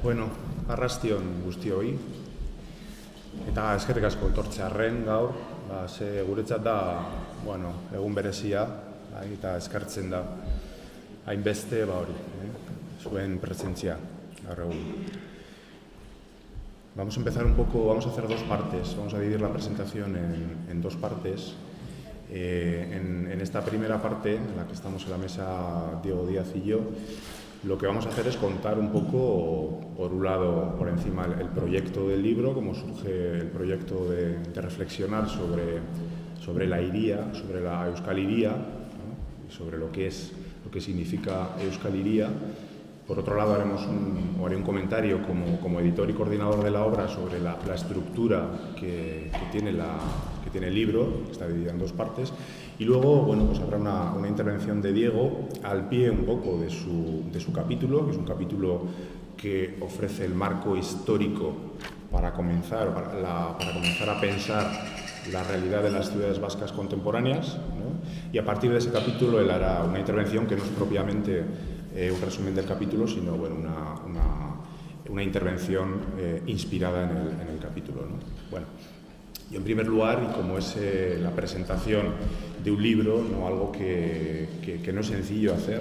Bueno, arrastion guztioi, eta eskerrik asko etortzearren gaur, ze guretzat da, egun berezia, eta eskartzen da hainbeste zuen presentzia gaur egun. Vamos a empezar vamos a hacer dos partes, vamos a dividir la presentación en dos partes. En esta primera parte, en la que estamos en la mesa Diego Díaz y yo, lo que vamos a hacer es contar un poco, por un lado, por encima, el proyecto del libro, cómo surge el proyecto de reflexionar sobre la iría, sobre la Euskal Hiria, ¿no? Y sobre lo que significa Euskal Hiria. Por otro lado, haré un comentario como editor y coordinador de la obra sobre la estructura que tiene el libro, que está dividida en dos partes. Y luego, pues habrá una intervención de Diego al pie un poco de su capítulo, que es un capítulo que ofrece el marco histórico para comenzar a pensar la realidad de las ciudades vascas contemporáneas, ¿no? Y a partir de ese capítulo él hará una intervención que no es propiamente un resumen del capítulo, sino una intervención inspirada en el capítulo, ¿no? Bueno, y en primer lugar, y como es la presentación de un libro, ¿no? Algo que no es sencillo hacer,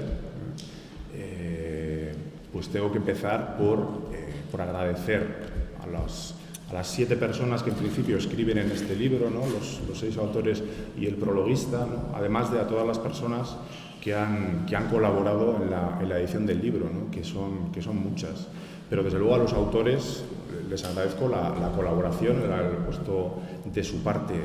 pues tengo que empezar por agradecer a las 7 personas que en principio escriben en este libro, ¿no? Los 6 autores y el prologuista, ¿no? Además de a todas las personas que han colaborado en la edición del libro, ¿no? que son muchas. Pero desde luego a los autores les agradezco la colaboración, el haber puesto de su parte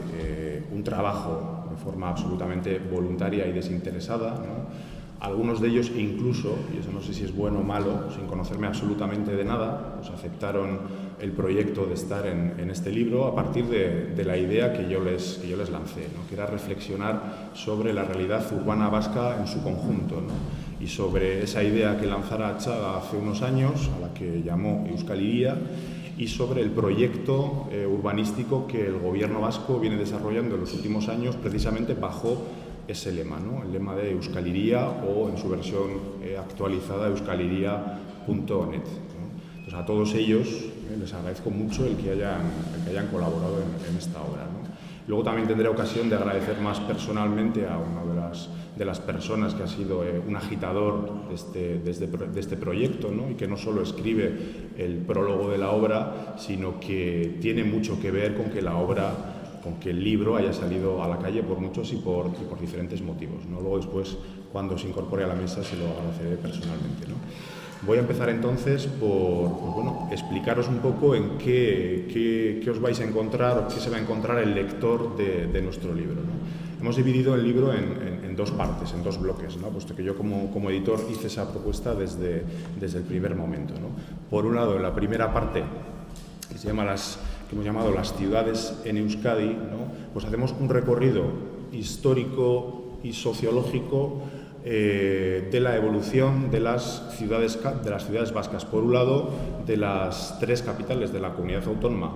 un trabajo de forma absolutamente voluntaria y desinteresada, ¿no? Algunos de ellos incluso, y eso no sé si es bueno o malo, sin conocerme absolutamente de nada, pues aceptaron el proyecto de estar en este libro a partir de la idea que yo les lancé, ¿no? Que era reflexionar sobre la realidad urbana vasca en su conjunto, ¿no? Y sobre esa idea que lanzara Atxaga hace unos años, a la que llamó Euskal Hiria, y sobre el proyecto urbanístico que el gobierno vasco viene desarrollando en los últimos años precisamente bajo ese lema, ¿no? El lema de Euskal Hiria, o en su versión actualizada euskaliria.net, ¿no? Entonces a todos ellos les agradezco mucho el que hayan colaborado en esta obra, ¿no? Luego también tendré ocasión de agradecer más personalmente a una de las personas que ha sido un agitador de este proyecto, ¿no? Y que no solo escribe el prólogo de la obra, sino que tiene mucho que ver con que el libro haya salido a la calle por muchos y por diferentes motivos, ¿no? Luego después, cuando se incorpore a la mesa, se lo agradeceré personalmente, ¿no? Voy a empezar entonces por explicaros un poco en qué os vais a encontrar o qué se va a encontrar el lector de nuestro libro, ¿no? Hemos dividido el libro en dos partes, en dos bloques, ¿no? Puesto que yo como editor hice esa propuesta desde el primer momento, ¿no? Por un lado, en la primera parte, que hemos llamado las ciudades en Euskadi, ¿no? Pues hacemos un recorrido histórico y sociológico de la evolución de las ciudades vascas. Por un lado, de las 3 capitales de la comunidad autónoma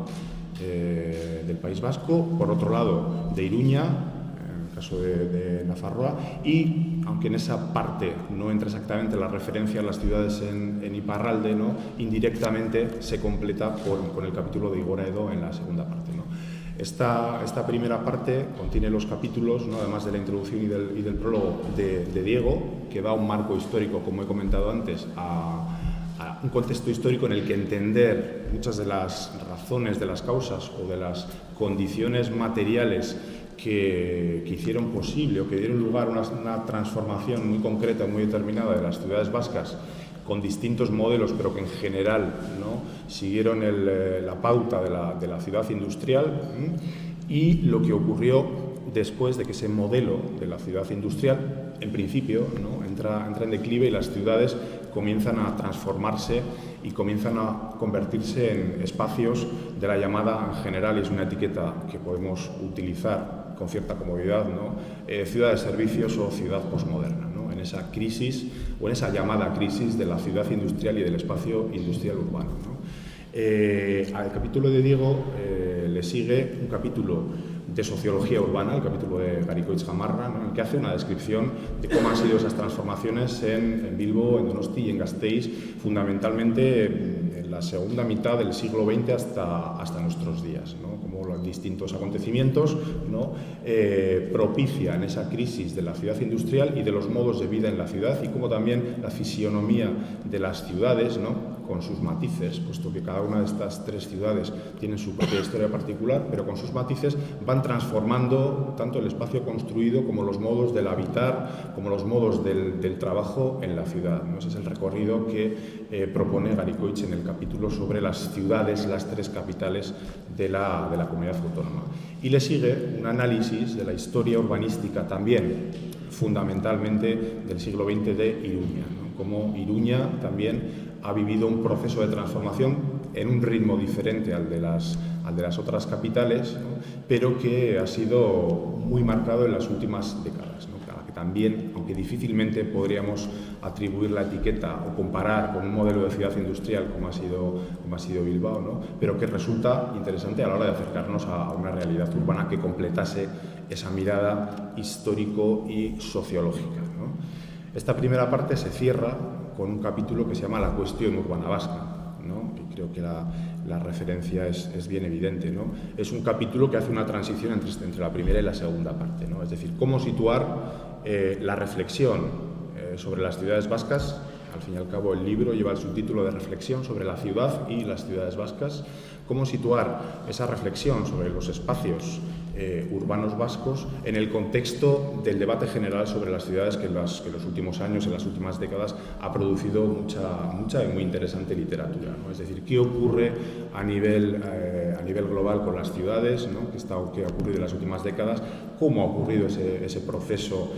del País Vasco, por otro lado, de Iruña, en el caso de Nafarroa, y aunque en esa parte no entra exactamente la referencia a las ciudades en Iparralde, ¿no? Indirectamente se completa con el capítulo de Igoraedo en la segunda parte, ¿no? Esta primera parte contiene los capítulos, ¿no? Además de la introducción y del prólogo de Diego, que da un marco histórico, como he comentado antes, a un contexto histórico en el que entender muchas de las razones, de las causas o de las condiciones materiales que hicieron posible o que dieron lugar a una transformación muy concreta, muy determinada de las ciudades vascas, con distintos modelos, pero que en general, ¿no? Siguieron la pauta de la ciudad industrial, y lo que ocurrió después de que ese modelo de la ciudad industrial, en principio, ¿no? entra en declive y las ciudades comienzan a transformarse y comienzan a convertirse en espacios de la llamada, en general, y es una etiqueta que podemos utilizar con cierta comodidad, ¿no? Ciudad de servicios o ciudad posmoderna, ¿no? En esa crisis, o en esa llamada crisis de la ciudad industrial y del espacio industrial urbano, ¿no? Al capítulo de Diego le sigue un capítulo de sociología urbana, el capítulo de Garicoitz Gamarra, ¿no?, en el que hace una descripción de cómo han sido esas transformaciones en Bilbo, en Donosti y en Gasteiz, fundamentalmente en la segunda mitad del siglo XX hasta nuestros días, ¿no?, como los distintos acontecimientos, ¿no?, propician esa crisis de la ciudad industrial y de los modos de vida en la ciudad, y cómo también la fisionomía de las ciudades, ¿no?, con sus matices, puesto que cada una de estas tres ciudades tienen su propia historia particular, pero con sus matices van transformando tanto el espacio construido como los modos del habitar, como los modos del trabajo en la ciudad, ¿no? Ese es el recorrido que propone Garicoitz en el capítulo sobre las ciudades, las tres capitales de la comunidad autónoma. Y le sigue un análisis de la historia urbanística también, fundamentalmente del siglo XX de Iruña, ¿no?, como Iruña también ha vivido un proceso de transformación en un ritmo diferente al de las otras capitales, ¿no?, pero que ha sido muy marcado en las últimas décadas, ¿no?, que también, aunque difícilmente podríamos atribuir la etiqueta o comparar con un modelo de ciudad industrial como ha sido Bilbao, ¿no?, pero que resulta interesante a la hora de acercarnos a una realidad urbana que completase esa mirada histórico y sociológica, ¿no? Esta primera parte se cierra con un capítulo que se llama La cuestión urbana vasca, ¿no?, y creo que la referencia es bien evidente, ¿no? Es un capítulo que hace una transición entre la primera y la segunda parte, ¿no? Es decir, cómo situar la reflexión sobre las ciudades vascas. Al fin y al cabo, el libro lleva el subtítulo de Reflexión sobre la ciudad y las ciudades vascas. Cómo situar esa reflexión sobre los espacios urbanos vascos en el contexto del debate general sobre las ciudades que en los últimos años, en las últimas décadas, ha producido mucha y muy interesante literatura, ¿no? Es decir, qué ocurre a nivel global con las ciudades, ¿no?, qué ha ocurrido en las últimas décadas, cómo ha ocurrido ese proceso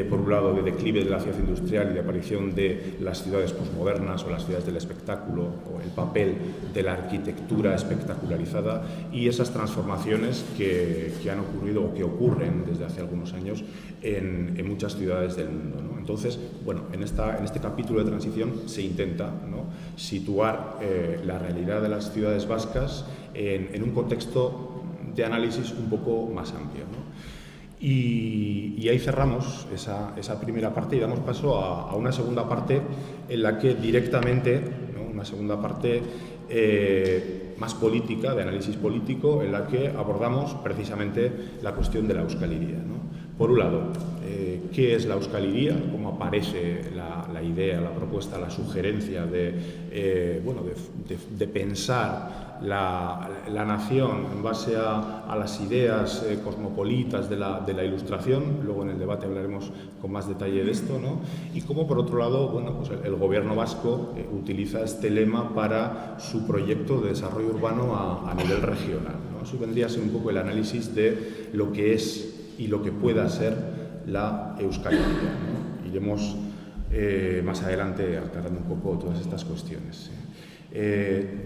por un lado, de declive de la ciudad industrial y de aparición de las ciudades posmodernas o las ciudades del espectáculo, o el papel de la arquitectura espectacularizada, y esas transformaciones que han ocurrido o que ocurren desde hace algunos años en muchas ciudades del mundo, ¿no? Entonces, bueno, en este capítulo de transición se intenta, ¿no?, situar la realidad de las ciudades vascas en un contexto de análisis un poco más amplio, ¿no? Y ahí cerramos esa primera parte y damos paso a una segunda parte en la que directamente, ¿no?, una segunda parte más política, de análisis político, en la que abordamos precisamente la cuestión de la euskaliría, ¿no? Por un lado, ¿qué es la euskaliría? ¿Cómo aparece la idea, la propuesta, la sugerencia de pensar la nación en base a las ideas cosmopolitas de la Ilustración? Luego en el debate hablaremos con más detalle de esto, ¿no? Y cómo, por otro lado, bueno, pues el gobierno vasco utiliza este lema para su proyecto de desarrollo urbano a nivel regional, ¿no? Eso vendría a ser un poco el análisis de lo que es y lo que pueda ser la euskaliría, ¿no? Iremos más adelante aclarando un poco todas estas cuestiones.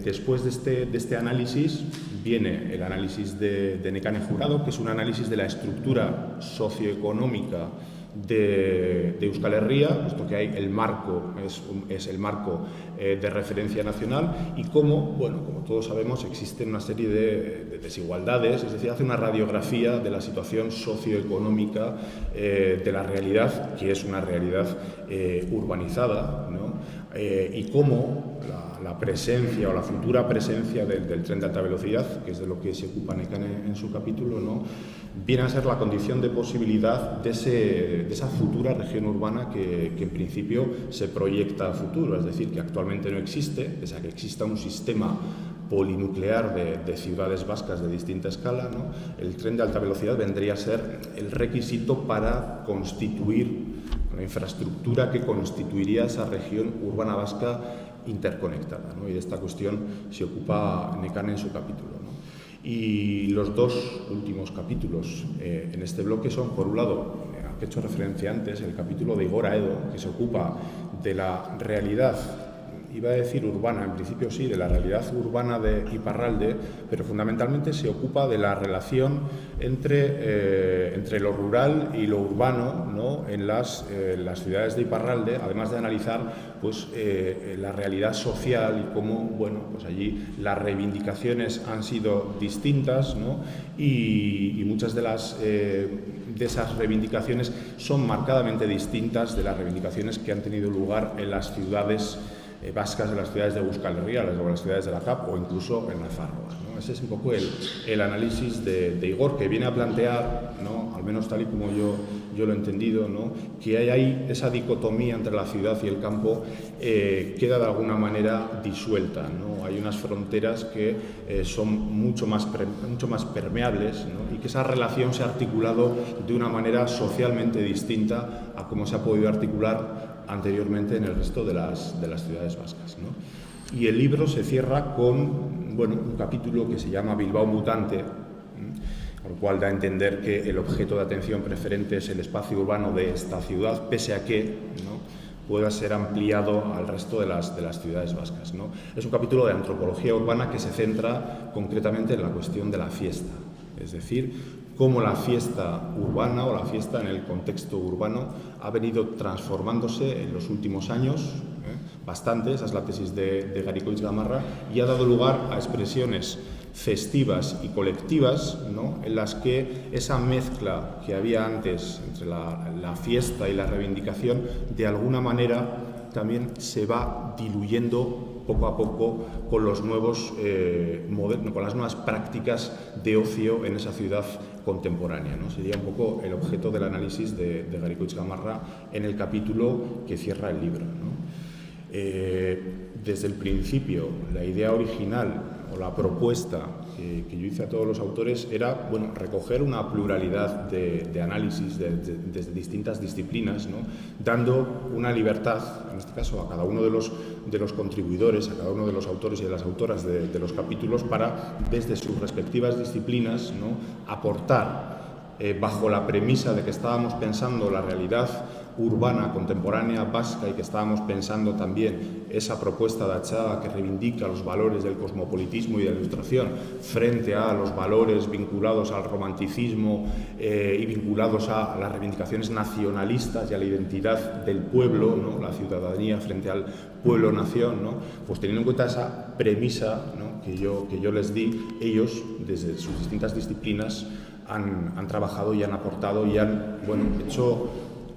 Después de este análisis viene el análisis de Nekane Jurado, que es un análisis de la estructura socioeconómica de Euskal Herria, puesto que hay el marco, es el marco de referencia nacional, y cómo, bueno, como todos sabemos, existen una serie de desigualdades, es decir, hace una radiografía de la situación socioeconómica de la realidad, que es una realidad urbanizada, ¿no? Y cómo la presencia o la futura presencia del tren de alta velocidad, que es de lo que se ocupa Nekane en su capítulo, ¿no?, viene a ser la condición de posibilidad de esa futura región urbana que en principio se proyecta a futuro, es decir, que actualmente no existe, pese a que exista un sistema polinuclear de ciudades vascas de distinta escala, ¿no? El tren de alta velocidad vendría a ser el requisito para constituir la infraestructura que constituiría esa región urbana vasca interconectada, ¿no? Y de esta cuestión se ocupa Nekane en su capítulo, ¿no? Y los dos últimos capítulos en este bloque son, por un lado, al que he hecho referencia antes, el capítulo de Igor Aedo, que se ocupa de la realidad iba a decir urbana, en principio sí, de la realidad urbana de Iparralde, pero fundamentalmente se ocupa de la relación entre lo rural y lo urbano, ¿no?, en las ciudades de Iparralde, además de analizar pues, la realidad social y cómo, bueno, pues allí las reivindicaciones han sido distintas, ¿no?, y muchas de esas reivindicaciones son marcadamente distintas de las reivindicaciones que han tenido lugar en las ciudades vascas, en las ciudades de Euskal Herria, o las ciudades de la CAP o incluso en Nafarroa, ¿no? Ese es un poco el análisis de Igor, que viene a plantear, ¿no?, al menos tal y como yo lo he entendido, ¿no?, que hay ahí esa dicotomía entre la ciudad y el campo queda de alguna manera disuelta, ¿no? Hay unas fronteras que son mucho más permeables, ¿no?, y que esa relación se ha articulado de una manera socialmente distinta a cómo se ha podido articular anteriormente en el resto de las ciudades vascas, ¿no? Y el libro se cierra con, bueno, un capítulo que se llama Bilbao Mutante, lo cual da a entender que el objeto de atención preferente es el espacio urbano de esta ciudad, pese a que, ¿no?, pueda ser ampliado al resto de las ciudades vascas, ¿no? Es un capítulo de antropología urbana que se centra concretamente en la cuestión de la fiesta, es decir, cómo la fiesta urbana o la fiesta en el contexto urbano ha venido transformándose en los últimos años, bastante, esa es la tesis de Garicoitz Gamarra, y ha dado lugar a expresiones festivas y colectivas, ¿no?, en las que esa mezcla que había antes entre la fiesta y la reivindicación, de alguna manera también se va diluyendo poco a poco con los nuevos con las nuevas prácticas de ocio en esa ciudad contemporánea, ¿no? Sería un poco el objeto del análisis de Garicoitz Gamarra en el capítulo que cierra el libro, ¿no? Desde el principio, la idea original o la propuesta que yo hice a todos los autores era, bueno, recoger una pluralidad de análisis desde distintas disciplinas, ¿no?, dando una libertad, en este caso, a cada uno de los contribuidores, a cada uno de los autores y de las autoras de los capítulos, para, desde sus respectivas disciplinas, ¿no?, aportar, bajo la premisa de que estábamos pensando la realidad urbana contemporánea vasca y que estábamos pensando también esa propuesta de Achaga que reivindica los valores del cosmopolitismo y de la ilustración frente a los valores vinculados al romanticismo y vinculados a las reivindicaciones nacionalistas y a la identidad del pueblo, ¿no?, la ciudadanía frente al pueblo-nación, ¿no?, pues teniendo en cuenta esa premisa, ¿no?, que yo les di, ellos desde sus distintas disciplinas han trabajado y han aportado y han, bueno, hecho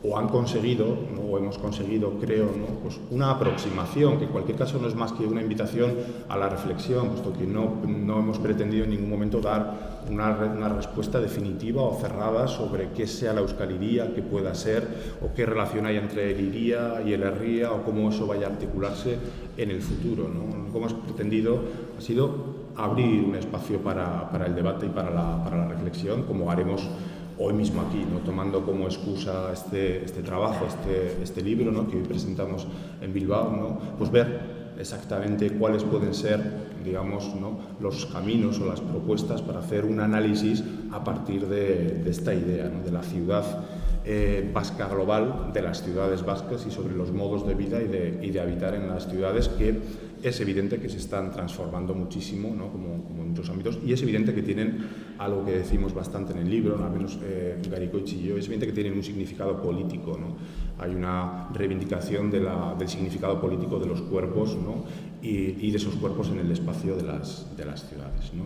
o han conseguido, ¿no?, o hemos conseguido, creo, ¿no?, pues una aproximación, que en cualquier caso no es más que una invitación a la reflexión, puesto que no hemos pretendido en ningún momento dar una respuesta definitiva o cerrada sobre qué sea la euskaliría, qué pueda ser, o qué relación hay entre el iría y el herría, o cómo eso vaya a articularse en el futuro, ¿no? Lo que hemos pretendido ha sido abrir un espacio para el debate y para la reflexión, como haremos hoy mismo aquí, ¿no?, tomando como excusa este trabajo, este libro, ¿no?, que hoy presentamos en Bilbao, ¿no?, pues ver exactamente cuáles pueden ser, digamos, ¿no?, los caminos o las propuestas para hacer un análisis a partir de esta idea, ¿no?, de la ciudad vasca global, de las ciudades vascas y sobre los modos de vida y de habitar en las ciudades, que es evidente que se están transformando muchísimo, ¿no?, como en otros ámbitos, y es evidente que tienen algo que decimos bastante en el libro, ¿no?, al menos Garicoitz y yo, es evidente que tienen un significado político, ¿no? Hay una reivindicación del significado político de los cuerpos, ¿no?, y de esos cuerpos en el espacio de las ciudades, ¿no?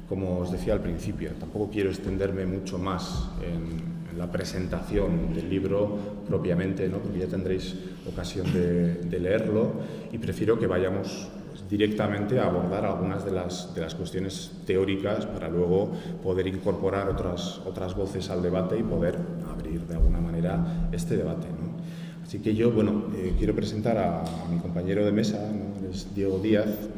Como os decía al principio, tampoco quiero extenderme mucho más en la presentación del libro propiamente, ¿no?, porque ya tendréis ocasión de leerlo, y prefiero que vayamos directamente a abordar algunas de las cuestiones teóricas para luego poder incorporar otras voces al debate y poder abrir de alguna manera este debate, ¿no? Así que yo, bueno, quiero presentar a mi compañero de mesa, ¿no?, es Diego Díaz,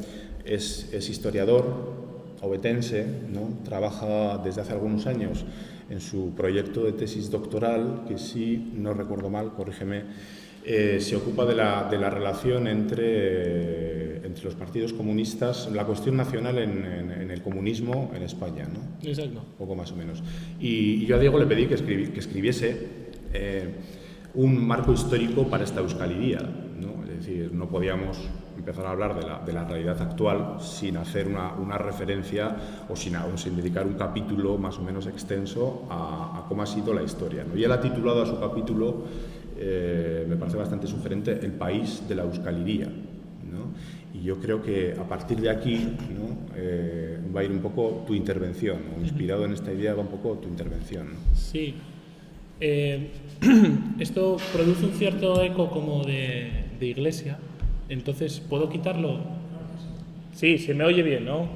es historiador obetense, ¿no?, trabaja desde hace algunos años en su proyecto de tesis doctoral, que si no recuerdo mal, corrígeme, se ocupa de la relación entre los partidos comunistas, la cuestión nacional en el comunismo en España, ¿no? Exacto. Poco más o menos. Y yo a Diego le pedí que escribiese un marco histórico para esta euskaliría, ¿no? Es Es decir, no podíamos empezar a hablar de la realidad actual sin hacer una referencia o sin dedicar un capítulo más o menos extenso a cómo ha sido la historia, ¿no? Y él ha titulado a su capítulo, me parece bastante sugerente, El país de la Euskal-Hiria, ¿no? Y yo creo que a partir de aquí, ¿no? Va a ir un poco tu intervención, ¿no? Inspirado en esta idea va un poco tu intervención, ¿no? Sí. Esto produce un cierto eco como de iglesia, entonces, ¿puedo quitarlo? Sí, se me oye bien, ¿no?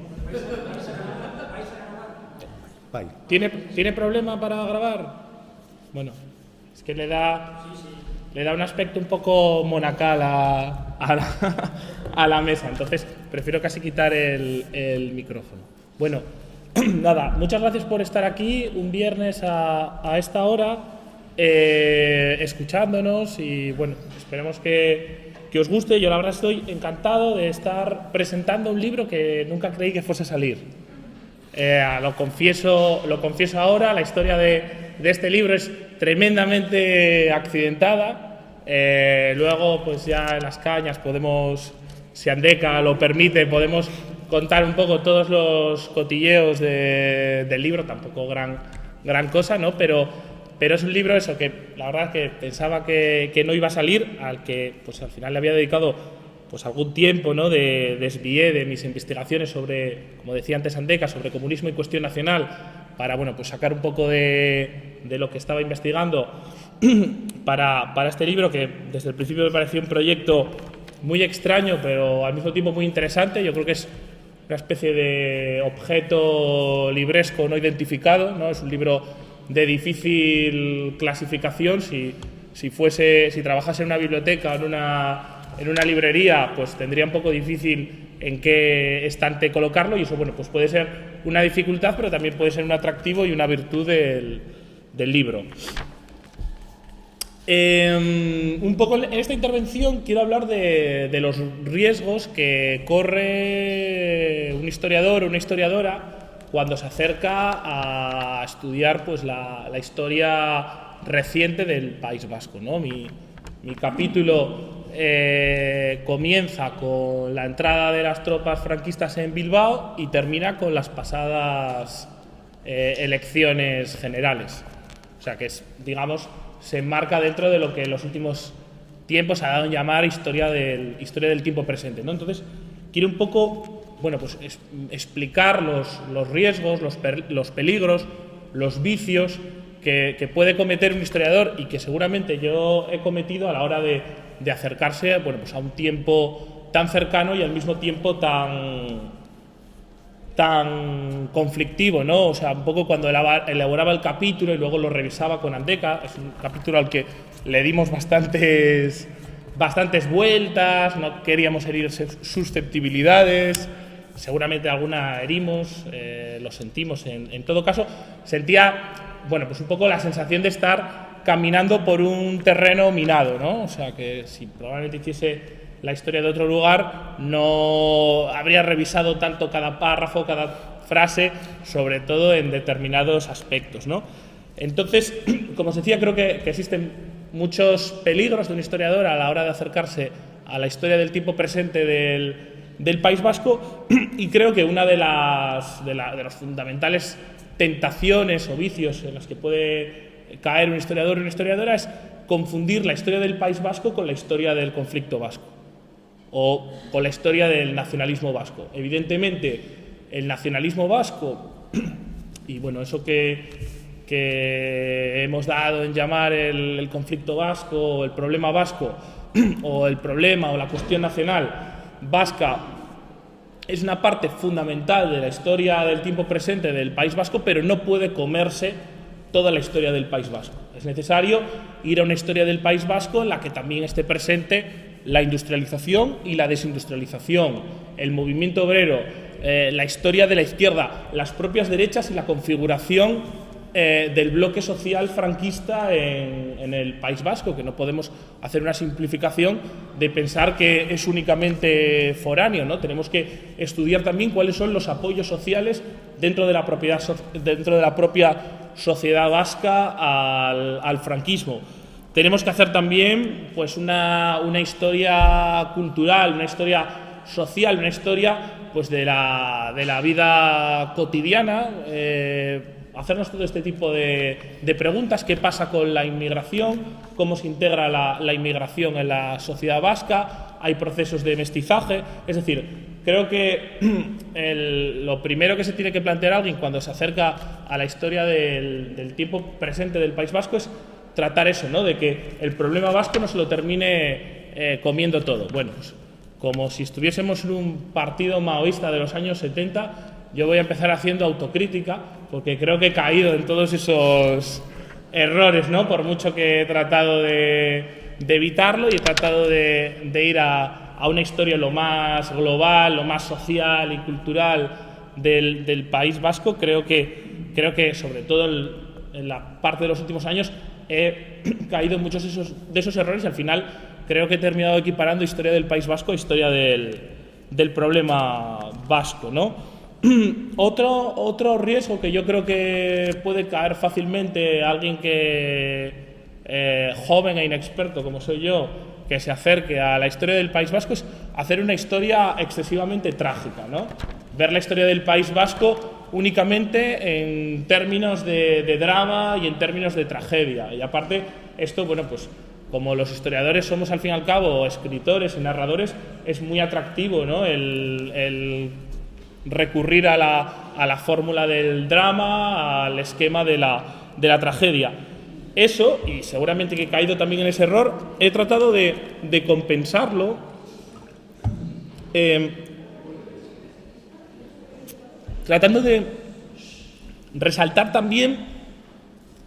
¿Tiene problema para grabar? Bueno, es que le da un aspecto un poco monacal a la mesa, entonces prefiero casi quitar el micrófono. Bueno, nada, muchas gracias por estar aquí un viernes a esta hora, escuchándonos, y bueno, esperemos que os guste. Yo la verdad estoy encantado de estar presentando un libro que nunca creí que fuese a salir. Lo confieso ahora, la historia de este libro es tremendamente accidentada. Luego, pues ya en las cañas podemos, si Andeca lo permite, podemos contar un poco todos los cotilleos del libro, tampoco gran cosa, ¿no? Pero es un libro eso que la verdad que pensaba que no iba a salir, al que pues al final le había dedicado pues algún tiempo, ¿no? Desvié de mis investigaciones sobre, como decía antes Andeca, sobre comunismo y cuestión nacional, para bueno, pues sacar un poco de lo que estaba investigando para este libro, que desde el principio me pareció un proyecto muy extraño, pero al mismo tiempo muy interesante. Yo creo que es una especie de objeto libresco no identificado, ¿no? Es un libro de difícil clasificación. Si trabajase en una biblioteca o en una librería, pues tendría un poco difícil en qué estante colocarlo, y eso bueno, pues puede ser una dificultad, pero también puede ser un atractivo y una virtud del libro. Un poco en esta intervención quiero hablar de los riesgos que corre un historiador o una historiadora cuando se acerca a estudiar pues la historia reciente del País Vasco, ¿no? Mi capítulo comienza con la entrada de las tropas franquistas en Bilbao y termina con las pasadas elecciones generales. O sea que digamos, se enmarca dentro de lo que en los últimos tiempos se ha dado en llamar historia del tiempo presente, ¿no? Entonces, quiero un poco, bueno, pues explicar los riesgos, los peligros, los vicios que puede cometer un historiador, y que seguramente yo he cometido a la hora de acercarse, bueno, pues a un tiempo tan cercano y al mismo tiempo tan conflictivo, ¿no? O sea, un poco cuando elaboraba el capítulo y luego lo revisaba con Andeca. Es un capítulo al que le dimos bastantes vueltas, no queríamos herir susceptibilidades, seguramente alguna herimos, lo sentimos. En todo caso, sentía, bueno, pues un poco la sensación de estar caminando por un terreno minado, ¿no? O sea, que si probablemente hiciese la historia de otro lugar, no habría revisado tanto cada párrafo, cada frase, sobre todo en determinados aspectos, ¿no? Entonces, como os decía, creo que existen muchos peligros de un historiador a la hora de acercarse a la historia del tiempo presente del País Vasco, y creo que una de las fundamentales tentaciones o vicios en los que puede caer un historiador o una historiadora es confundir la historia del País Vasco con la historia del conflicto vasco o con la historia del nacionalismo vasco. Evidentemente, el nacionalismo vasco y bueno, eso que hemos dado en llamar el conflicto vasco o el problema vasco o el problema o la cuestión nacional vasca es una parte fundamental de la historia del tiempo presente del País Vasco, pero no puede comerse toda la historia del País Vasco. Es necesario ir a una historia del País Vasco en la que también esté presente la industrialización y la desindustrialización, el movimiento obrero, la historia de la izquierda, las propias derechas y la configuración del bloque social franquista en el País Vasco, que no podemos hacer una simplificación de pensar que es únicamente foráneo, ¿no? Tenemos que estudiar también cuáles son los apoyos sociales dentro de la propia sociedad vasca al franquismo. tenemos que hacer también pues una historia cultural, una historia social, una historia pues de la vida cotidiana, hacernos todo este tipo de preguntas. ¿Qué pasa con la inmigración? ¿Cómo se integra la inmigración en la sociedad vasca? ¿Hay procesos de mestizaje? Es decir, creo que lo primero que se tiene que plantear alguien cuando se acerca a la historia del tiempo presente del País Vasco es tratar eso, ¿no? De que el problema vasco no se lo termine comiendo todo. Bueno, pues como si estuviésemos en un partido maoísta de los años 70, yo voy a empezar haciendo autocrítica, porque creo que he caído en todos esos errores, ¿no? Por mucho que he tratado de evitarlo y he tratado de ir a una historia lo más global, lo más social y cultural del País Vasco, creo que sobre todo en la parte de los últimos años he caído en muchos de esos errores y al final creo que he terminado equiparando historia del País Vasco a historia del problema vasco, ¿no? Otro riesgo que yo creo que puede caer fácilmente alguien joven e inexperto como soy yo, que se acerque a la historia del País Vasco, es hacer una historia excesivamente trágica, ¿no? Ver la historia del País Vasco únicamente en términos de drama y en términos de tragedia. Y aparte, esto, bueno, pues como los historiadores somos al fin y al cabo escritores y narradores, es muy atractivo, ¿no? El recurrir a la fórmula del drama, al esquema de la tragedia. Eso, y seguramente que he caído también en ese error, he tratado de compensarlo tratando de resaltar también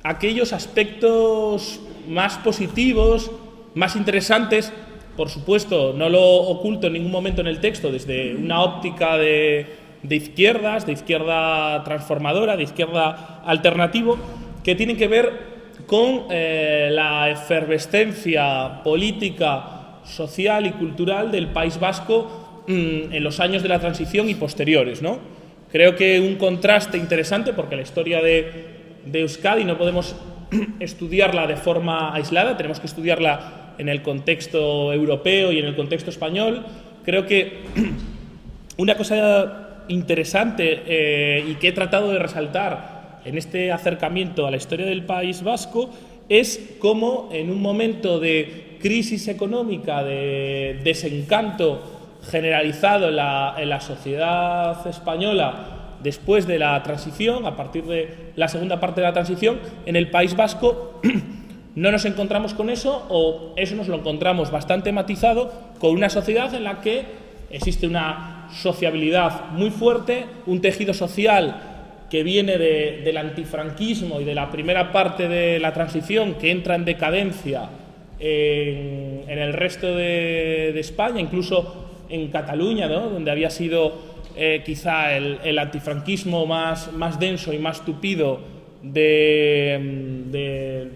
aquellos aspectos más positivos, más interesantes. Por supuesto, no lo oculto en ningún momento en el texto desde una óptica de izquierdas, de izquierda transformadora, de izquierda alternativo, que tienen que ver con la efervescencia política, social y cultural del País Vasco en los años de la transición y posteriores, ¿no? Creo que un contraste interesante, porque la historia de Euskadi no podemos estudiarla de forma aislada, tenemos que estudiarla en el contexto europeo y en el contexto español. Creo que una cosa interesante y que he tratado de resaltar en este acercamiento a la historia del País Vasco es cómo en un momento de crisis económica, de desencanto generalizado en la sociedad española después de la transición, a partir de la segunda parte de la transición, en el País Vasco no nos encontramos con eso, o eso nos lo encontramos bastante matizado con una sociedad en la que existe una sociabilidad muy fuerte, un tejido social que viene del antifranquismo y de la primera parte de la transición, que entra en decadencia en el resto de España, incluso en Cataluña, ¿no? Donde había sido quizá el antifranquismo más denso y más tupido del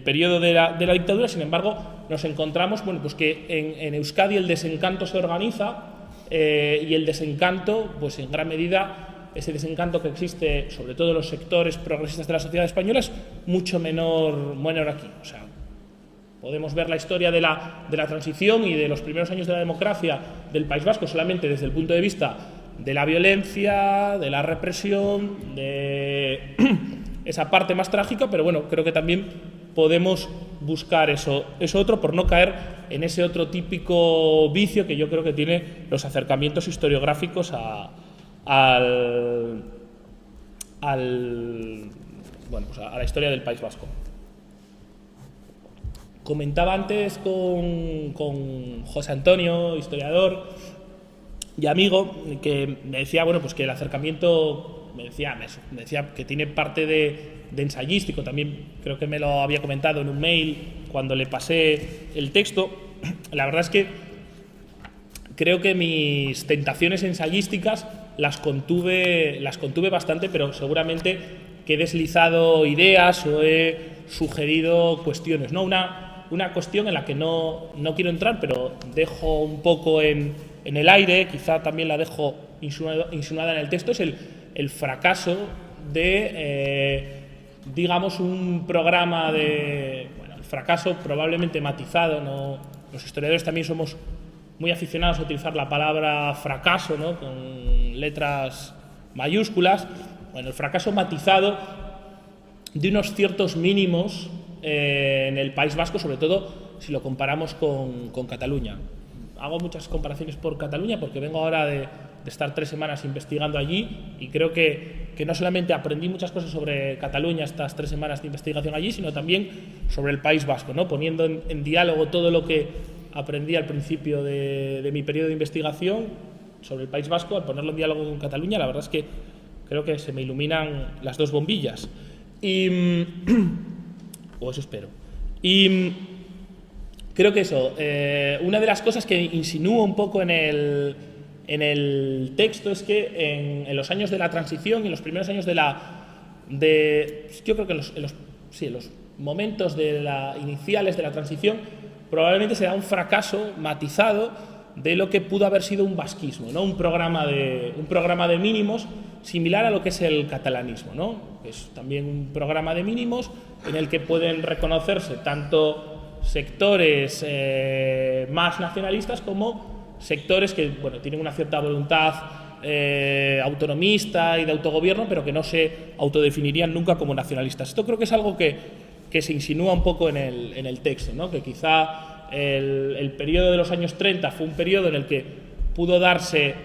periodo de la dictadura. Sin embargo, nos encontramos pues que en Euskadi el desencanto se organiza y el desencanto, pues en gran medida, ese desencanto que existe sobre todo en los sectores progresistas de la sociedad española es mucho menor aquí. O sea, podemos ver la historia de la transición y de los primeros años de la democracia del País Vasco solamente desde el punto de vista de la violencia, de la represión, de esa parte más trágica, pero bueno, creo que también podemos buscar eso otro por no caer en ese otro típico vicio que yo creo que tiene los acercamientos historiográficos a la historia del País Vasco. Comentaba antes con José Antonio, historiador y amigo, que me decía, bueno, pues que el acercamiento, me decía que tiene parte de ensayístico. También creo que me lo había comentado en un mail cuando le pasé el texto. La verdad es que creo que mis tentaciones ensayísticas las contuve bastante, pero seguramente que he deslizado ideas o he sugerido cuestiones, ¿no? Una cuestión en la que no quiero entrar, pero dejo un poco en el aire, quizá también la dejo insinuada en el texto, es el fracaso de, digamos, un programa de fracaso probablemente matizado, ¿no? Los historiadores también somos muy aficionados a utilizar la palabra fracaso, ¿no? Con letras mayúsculas. Bueno, el fracaso matizado de unos ciertos mínimos en el País Vasco, sobre todo si lo comparamos con Cataluña. Hago muchas comparaciones por Cataluña porque vengo ahora de estar 3 semanas investigando allí y creo que no solamente aprendí muchas cosas sobre Cataluña estas 3 semanas de investigación allí, sino también sobre el País Vasco, ¿no? Poniendo en diálogo todo lo que aprendí al principio de mi periodo de investigación sobre el País Vasco, al ponerlo en diálogo con Cataluña, la verdad es que creo que se me iluminan las 2 bombillas. O eso espero. Y creo que eso, una de las cosas que insinúo un poco en el texto es que en los años de la transición y en los primeros años yo creo que en los momentos iniciales de la transición probablemente será un fracaso matizado de lo que pudo haber sido un vasquismo, ¿no? Un programa de mínimos similar a lo que es el catalanismo, ¿no? Es también un programa de mínimos en el que pueden reconocerse tanto sectores más nacionalistas como sectores que, bueno, tienen una cierta voluntad autonomista y de autogobierno, pero que no se autodefinirían nunca como nacionalistas. Esto creo que es algo que se insinúa un poco en el texto, ¿no? Que quizá el periodo de los años 30 fue un periodo en el que pudo darse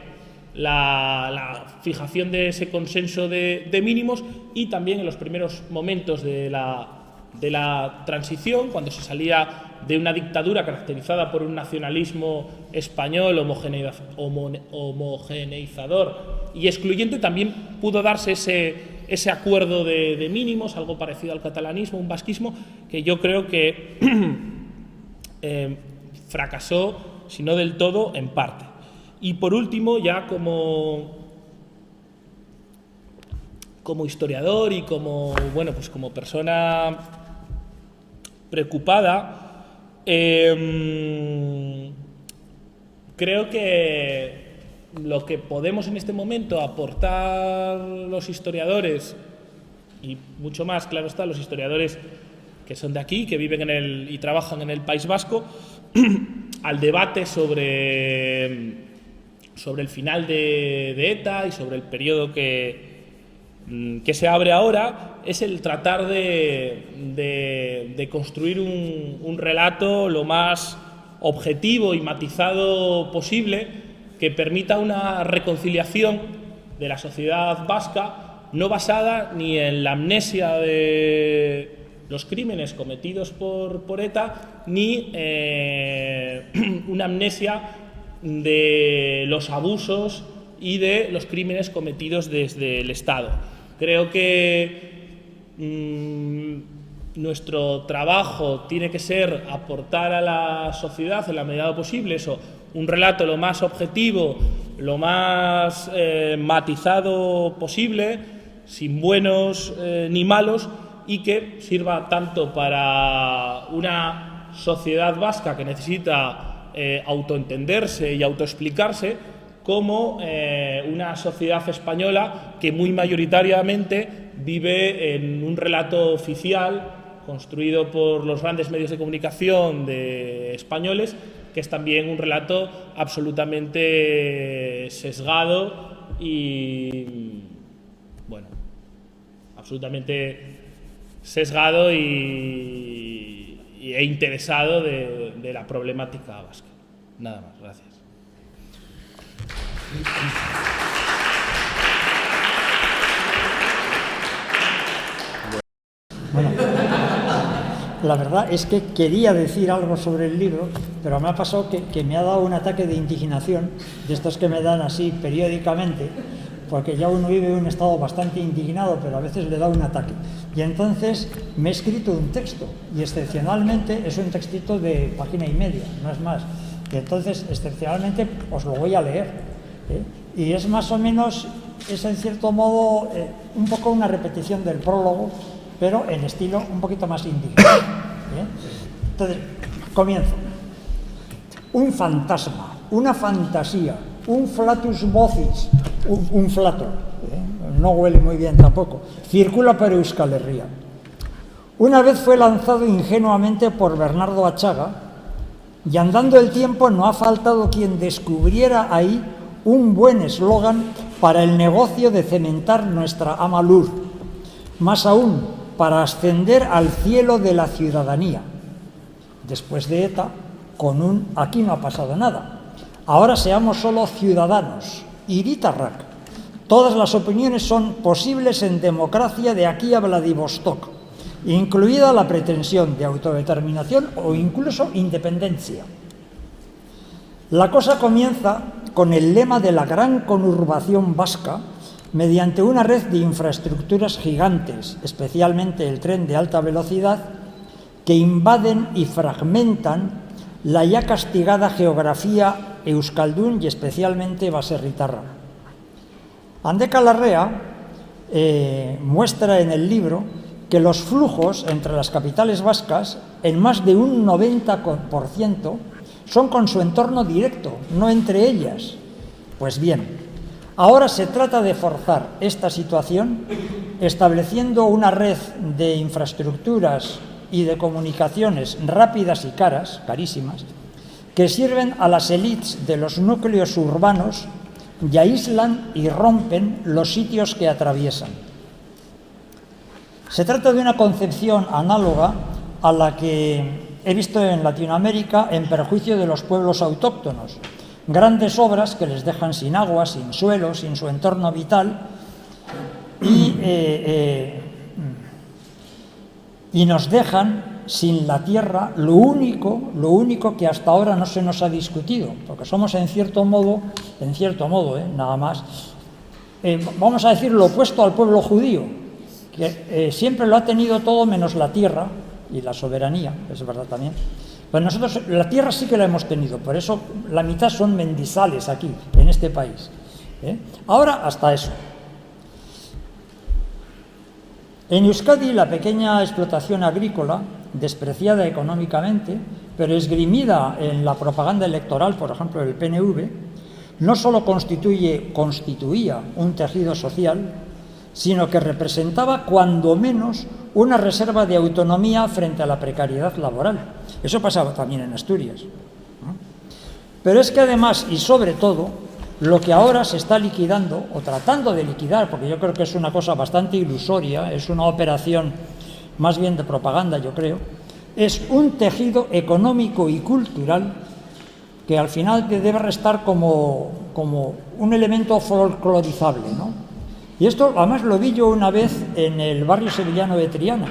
la fijación de ese consenso de mínimos, y también en los primeros momentos de la transición, cuando se salía de una dictadura caracterizada por un nacionalismo español homogeneizador y excluyente, también pudo darse ese acuerdo de mínimos, algo parecido al catalanismo, un vasquismo, que yo creo que fracasó, si no del todo, en parte. Y por último, ya como historiador y como persona preocupada, creo que lo que podemos en este momento aportar los historiadores, y mucho más, claro está, los historiadores que son de aquí, que viven y trabajan en el País Vasco, al debate sobre el final de ETA y sobre el periodo que se abre ahora, es el tratar de construir un relato lo más objetivo y matizado posible, que permita una reconciliación de la sociedad vasca, no basada ni en la amnesia de los crímenes cometidos por ETA, ni una amnesia de los abusos y de los crímenes cometidos desde el Estado. Creo que nuestro trabajo tiene que ser aportar a la sociedad, en la medida de lo posible, eso, un relato lo más objetivo, lo más matizado posible, sin buenos ni malos, y que sirva tanto para una sociedad vasca que necesita autoentenderse y autoexplicarse, como una sociedad española que muy mayoritariamente vive en un relato oficial construido por los grandes medios de comunicación españoles, que es también un relato absolutamente sesgado y, bueno, absolutamente sesgado e interesado de la problemática vasca. Nada más, gracias. Bueno, la verdad es que quería decir algo sobre el libro, pero me ha pasado que me ha dado un ataque de indignación, de estos que me dan así periódicamente, porque ya uno vive en un estado bastante indignado, pero a veces le da un ataque. Y entonces me he escrito un texto, y excepcionalmente es un textito de 1,5 páginas, no es más. Y entonces, excepcionalmente, os lo voy a leer. Y es más o menos, es en cierto modo, un poco una repetición del prólogo, pero en estilo un poquito más indignado. Entonces, comienzo. Un fantasma, una fantasía, un flatus vocis, un flato, no huele muy bien tampoco, circula por Euskal Herria. Una vez fue lanzado ingenuamente por Bernardo Achaga, y andando el tiempo no ha faltado quien descubriera ahí un buen eslogan para el negocio de cementar nuestra ama luz, más aún para ascender al cielo de la ciudadanía. Después de ETA, con un aquí no ha pasado nada. Ahora seamos solo ciudadanos. Iritarrak. Todas las opiniones son posibles en democracia de aquí a Vladivostok, incluida la pretensión de autodeterminación o incluso independencia. La cosa comienza con el lema de la gran conurbación vasca mediante una red de infraestructuras gigantes, especialmente el tren de alta velocidad, que invaden y fragmentan la ya castigada geografía euskaldun y especialmente baserritarra. Andeka Larrea muestra en el libro que los flujos entre las capitales vascas, en más de un 90%, son con su entorno directo, no entre ellas. Pues bien, ahora se trata de forzar esta situación estableciendo una red de infraestructuras y de comunicaciones rápidas y carísimas, que sirven a las élites de los núcleos urbanos y aíslan y rompen los sitios que atraviesan. Se trata de una concepción análoga a la que he visto en Latinoamérica en perjuicio de los pueblos autóctonos. Grandes obras que les dejan sin agua, sin suelo, sin su entorno vital y nos dejan sin la tierra lo único que hasta ahora no se nos ha discutido, porque somos en cierto modo, nada más, vamos a decir lo opuesto al pueblo judío, que siempre lo ha tenido todo menos la tierra y la soberanía, es verdad también. Pues nosotros la tierra sí que la hemos tenido, por eso la mitad son mendizales aquí, en este país. Ahora hasta eso. En Euskadi la pequeña explotación agrícola, despreciada económicamente, pero esgrimida en la propaganda electoral, por ejemplo del PNV, no solo constituía un tejido social, sino que representaba cuando menos una reserva de autonomía frente a la precariedad laboral. Eso pasaba también en Asturias. Pero es que además y sobre todo, lo que ahora se está liquidando, o tratando de liquidar, porque yo creo que es una cosa bastante ilusoria, es una operación más bien de propaganda, yo creo, es un tejido económico y cultural que al final te debe restar como un elemento folclorizable, ¿no? Y esto además lo vi yo una vez en el barrio sevillano de Triana,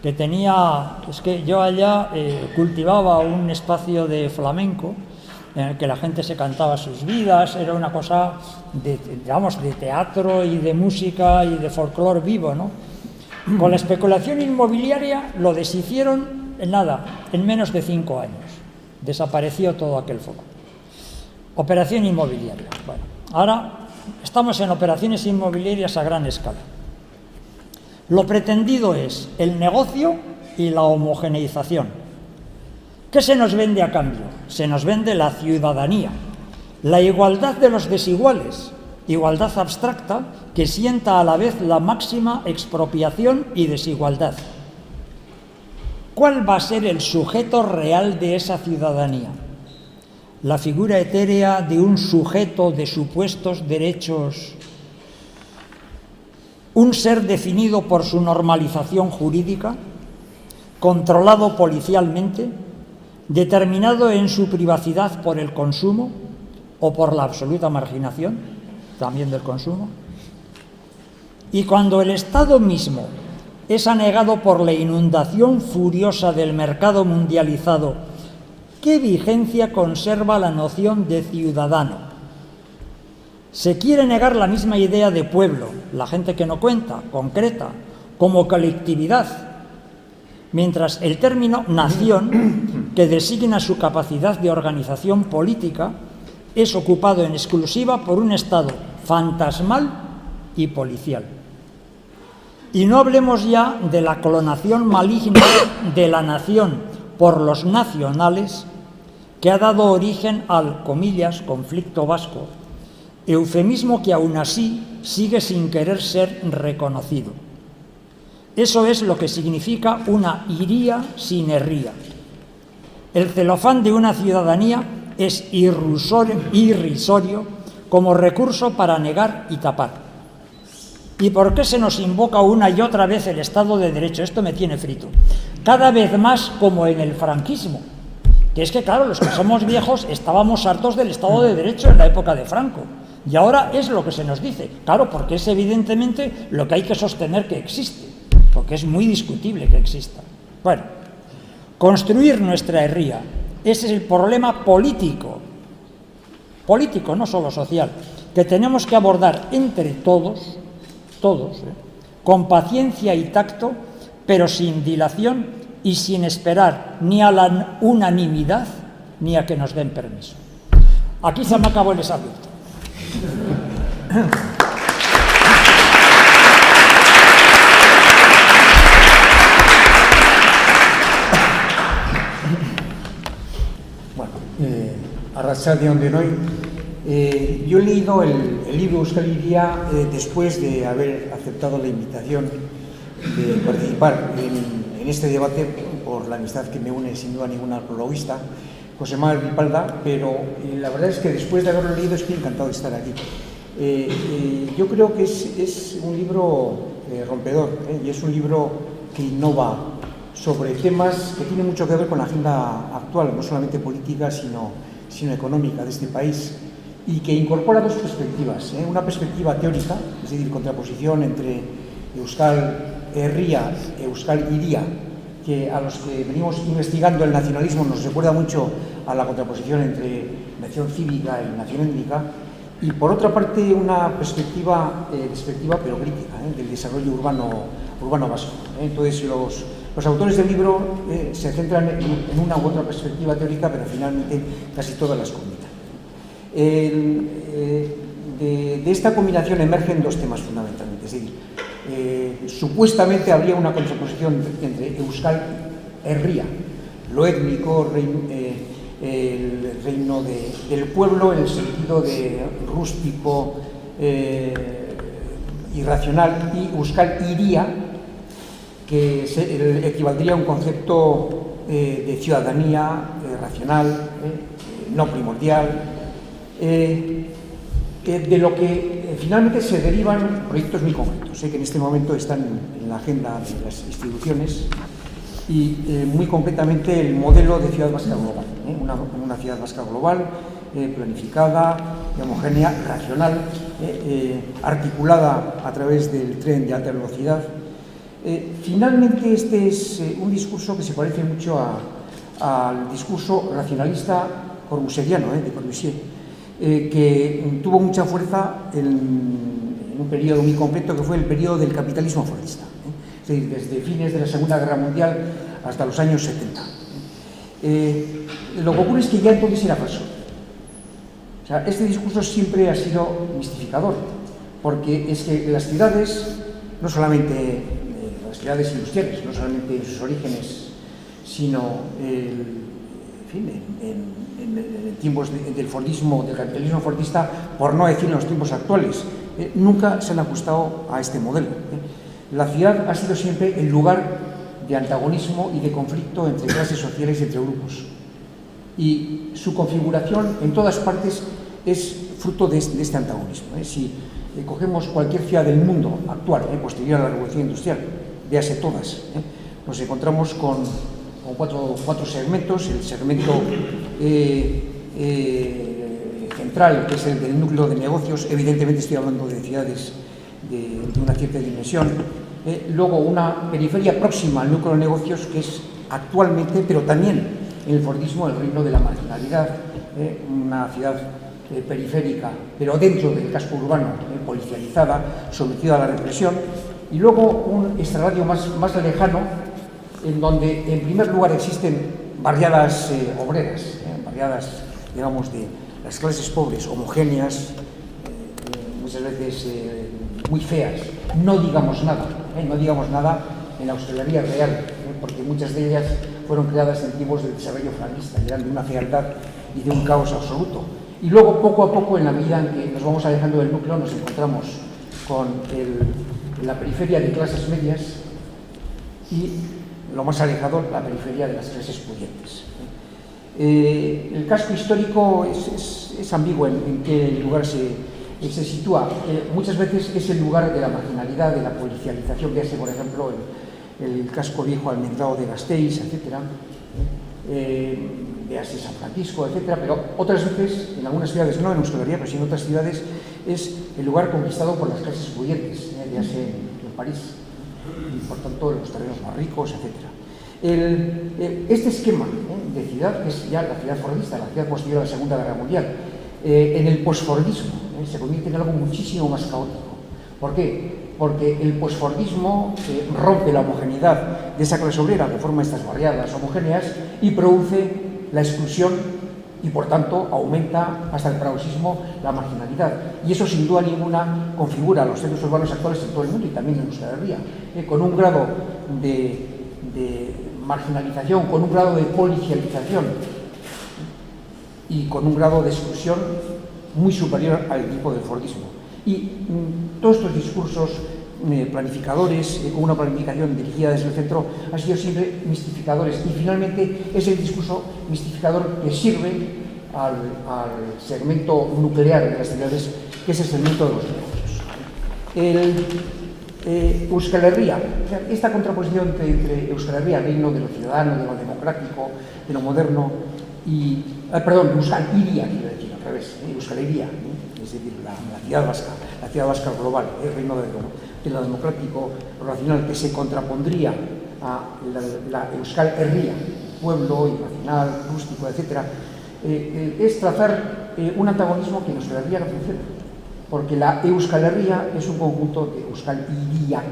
que es que yo allá cultivaba un espacio de flamenco en el que la gente se cantaba sus vidas, era una cosa de teatro y de música y de folclore vivo, ¿no? Con la especulación inmobiliaria lo deshicieron en menos de 5 años. Desapareció todo aquel foco. Operación inmobiliaria. Bueno, ahora estamos en operaciones inmobiliarias a gran escala. Lo pretendido es el negocio y la homogeneización. ¿Qué se nos vende a cambio? Se nos vende la ciudadanía, la igualdad de los desiguales, igualdad abstracta que sienta a la vez la máxima expropiación y desigualdad. ¿Cuál va a ser el sujeto real de esa ciudadanía? La figura etérea de un sujeto de supuestos derechos, un ser definido por su normalización jurídica, controlado policialmente, determinado en su privacidad por el consumo o por la absoluta marginación también del consumo. Y cuando el Estado mismo es anegado por la inundación furiosa del mercado mundializado, ¿qué vigencia conserva la noción de ciudadano? Se quiere negar la misma idea de pueblo, la gente que no cuenta, concreta, como colectividad, mientras el término nación, que designa su capacidad de organización política, es ocupado en exclusiva por un Estado fantasmal y policial. Y no hablemos ya de la clonación maligna de la nación por los nacionales, que ha dado origen al, comillas, conflicto vasco, eufemismo que aún así sigue sin querer ser reconocido. Eso es lo que significa una iría sin herría. El celofán de una ciudadanía es irrisorio como recurso para negar y tapar. ¿Y por qué se nos invoca una y otra vez el Estado de Derecho? Esto me tiene frito. Cada vez más como en el franquismo. Que es que, claro, los que somos viejos estábamos hartos del Estado de Derecho en la época de Franco. Y ahora es lo que se nos dice. Claro, porque es evidentemente lo que hay que sostener que existe. Porque es muy discutible que exista. Bueno, construir nuestra herría. Ese es el problema político. Político, no solo social. Que tenemos que abordar entre todos, con paciencia y tacto, pero sin dilación y sin esperar ni a la unanimidad ni a que nos den permiso. Aquí se me acabó el examen. Bueno, arrasar de hoy. Yo he leído el libro Euskal Hiria después de haber aceptado la invitación de participar en este debate por la amistad que me une sin duda ninguna al prologuista, José Manuel Ripalda, pero la verdad es que después de haberlo leído estoy encantado de estar aquí. Yo creo que es un libro rompedor y es un libro que innova sobre temas que tienen mucho que ver con la agenda actual, no solamente política, sino económica de este país, y que incorpora dos perspectivas, una perspectiva teórica, es decir, contraposición entre Euskal Herria y Euskal Hiria, que a los que venimos investigando el nacionalismo nos recuerda mucho a la contraposición entre nación cívica y nación étnica, y por otra parte una perspectiva pero crítica del desarrollo urbano vasco. Entonces los autores del libro se centran en una u otra perspectiva teórica, pero finalmente casi todas las combinan. De esta combinación emergen dos temas fundamentalmente, es decir, supuestamente habría una contraposición entre Euskal Herria, lo étnico, el reino del pueblo en el sentido de rústico, irracional, y Euskal Hiria, que equivaldría a un concepto de ciudadanía racional, no primordial, de lo que finalmente se derivan proyectos muy concretos, que en este momento están en la agenda de las instituciones, y muy concretamente el modelo de ciudad vasca global, una ciudad vasca global, planificada, homogénea, racional, articulada a través del tren de alta velocidad. Finalmente este es un discurso que se parece mucho al discurso racionalista corbusieriano de Corbusier, que tuvo mucha fuerza en un periodo muy concreto que fue el periodo del capitalismo fordista, es decir, desde fines de la Segunda Guerra Mundial hasta los años 70. Lo que ocurre es que ya entonces era falso. O sea, este discurso siempre ha sido mistificador, porque es que las ciudades, no solamente las ciudades industriales, no solamente en sus orígenes, sino en tiempos del fordismo, del capitalismo fordista, por no decir en los tiempos actuales, nunca se han ajustado a este modelo. La ciudad ha sido siempre el lugar de antagonismo y de conflicto entre clases sociales y entre grupos. Y su configuración en todas partes es fruto de este antagonismo. Si cogemos cualquier ciudad del mundo actual, posterior a la Revolución Industrial, véase todas, nos encontramos con cuatro segmentos. El segmento central, que es el del núcleo de negocios, evidentemente estoy hablando de ciudades de una cierta dimensión. Luego una periferia próxima al núcleo de negocios, que es actualmente, pero también en el fordismo, el reino de la marginalidad, una ciudad periférica, pero dentro del casco urbano, policializada, sometida a la represión. Y luego un extrarradio más lejano, en donde en primer lugar existen barriadas obreras, barriadas, digamos, de las clases pobres, homogéneas, muchas veces muy feas. No digamos nada en la hostelería real, porque muchas de ellas fueron creadas en tiempos del desarrollo franquista, eran de una fealdad y de un caos absoluto. Y luego, poco a poco, en la medida en que nos vamos alejando del núcleo, nos encontramos con la periferia de clases medias, y lo más alejado, la periferia de las clases pudientes. El casco histórico es ambiguo en qué lugar se sitúa. Muchas veces es el lugar de la marginalidad, de la policialización, que hace, por ejemplo, el casco viejo almendrado de Gasteiz, etc., de San Francisco, etc., pero otras veces, en algunas ciudades, no en Euskal Herria, pero sí en otras ciudades, es el lugar conquistado por las clases pudientes, ya sea en París, y por tanto en los terrenos más ricos, etc. Este esquema de ciudad, que es ya la ciudad fordista, la ciudad posterior a la Segunda Guerra Mundial, en el posfordismo se convierte en algo muchísimo más caótico. ¿Por qué? Porque el posfordismo rompe la homogeneidad de esa clase obrera que forma estas barriadas homogéneas y produce la exclusión y, por tanto, aumenta hasta el paroxismo la marginalidad. Y eso, sin duda ninguna, configura los centros urbanos actuales en todo el mundo y también en Euskal Herria, con un grado de marginalización, con un grado de policialización y con un grado de exclusión muy superior al tipo del fordismo. Y todos estos discursos planificadores, con una planificación dirigida desde el centro, han sido siempre mistificadores, y finalmente es el discurso mistificador que sirve al segmento nuclear de las ciudades, que es el segmento de los negocios. Euskal Herria, esta contraposición entre Euskal Herria, reino de lo ciudadano, de lo democrático, de lo moderno, y, perdón, Euskal Hiria, quiero decir, al revés, Euskal Herria, es decir, la ciudad vasca global, el reino de lo democrático, lo racional, que se contrapondría a la Euskal Herria, pueblo irracional, rústico, etc., es trazar un antagonismo que en Euskal Herria no funciona, porque la Euskal Herria es un conjunto de Euskal Hiriak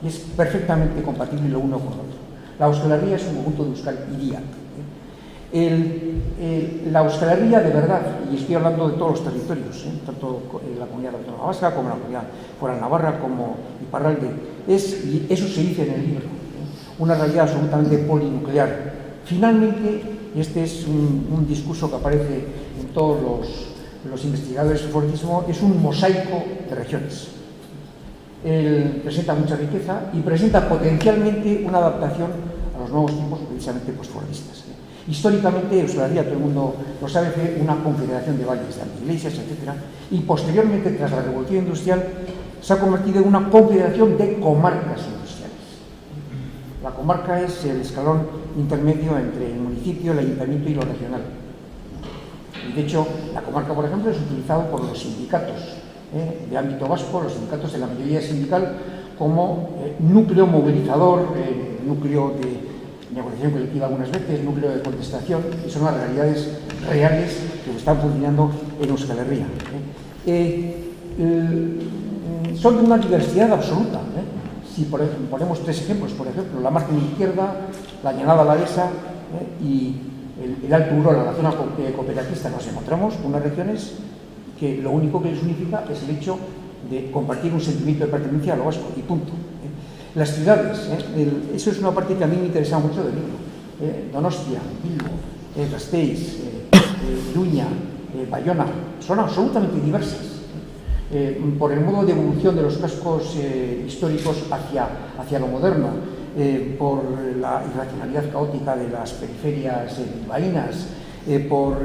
y es perfectamente compatible lo uno con lo otro. La Euskal Herria es un conjunto de Euskal Hiriak. La Euskal Herria de verdad, y estoy hablando de todos los territorios, tanto la comunidad autónoma vasca como la comunidad foral navarra, como Iparralde, y eso se dice en el libro, una realidad absolutamente polinuclear. Finalmente, este es un discurso que aparece en todos los investigadores del fordismo, es un mosaico de regiones. Presenta mucha riqueza y presenta potencialmente una adaptación a los nuevos tiempos precisamente postfordistas. Históricamente, Euskal Herria, todo el mundo lo sabe, fue una confederación de valles, de iglesias, etc. Y posteriormente, tras la Revolución Industrial, se ha convertido en una confederación de comarcas industriales. La comarca es el escalón intermedio entre el municipio, el ayuntamiento y lo regional. Y de hecho, la comarca, por ejemplo, es utilizado por los sindicatos de ámbito vasco, los sindicatos de la mayoría sindical, como núcleo movilizador, núcleo de negociación colectiva algunas veces, núcleo de contestación, y son las realidades reales que están funcionando en Euskal Herria. Son de una diversidad absoluta. Si ponemos tres ejemplos, por ejemplo, la margen izquierda, la llanada alavesa y el Alto Urola, la zona cooperatista, nos encontramos con unas regiones que lo único que les unifica es el hecho de compartir un sentimiento de pertenencia a lo vasco, y punto. Las ciudades, eso es una parte que a mí me interesa mucho del libro. Donostia, Bilbo, Gasteiz, Iruña, Bayona, son absolutamente diversas. Por el modo de evolución de los cascos históricos hacia lo moderno, por la irracionalidad caótica de las periferias bilbaínas, por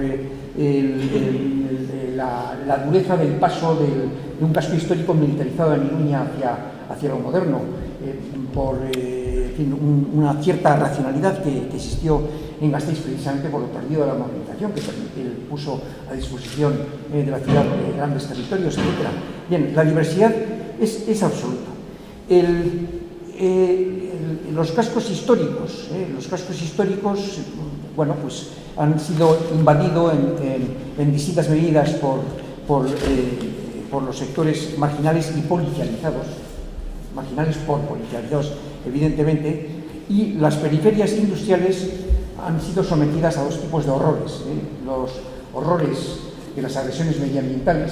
la dureza del paso de un casco histórico militarizado en Iruña hacia lo moderno, por una cierta racionalidad que existió en Gasteiz precisamente por lo perdido de la modernización, que puso a disposición de la ciudad grandes territorios, etc. Bien, la diversidad es absoluta. Los cascos históricos, bueno, pues han sido invadidos en distintas medidas por los sectores marginales y policializados, evidentemente, y las periferias industriales han sido sometidas a dos tipos de horrores, los horrores de las agresiones medioambientales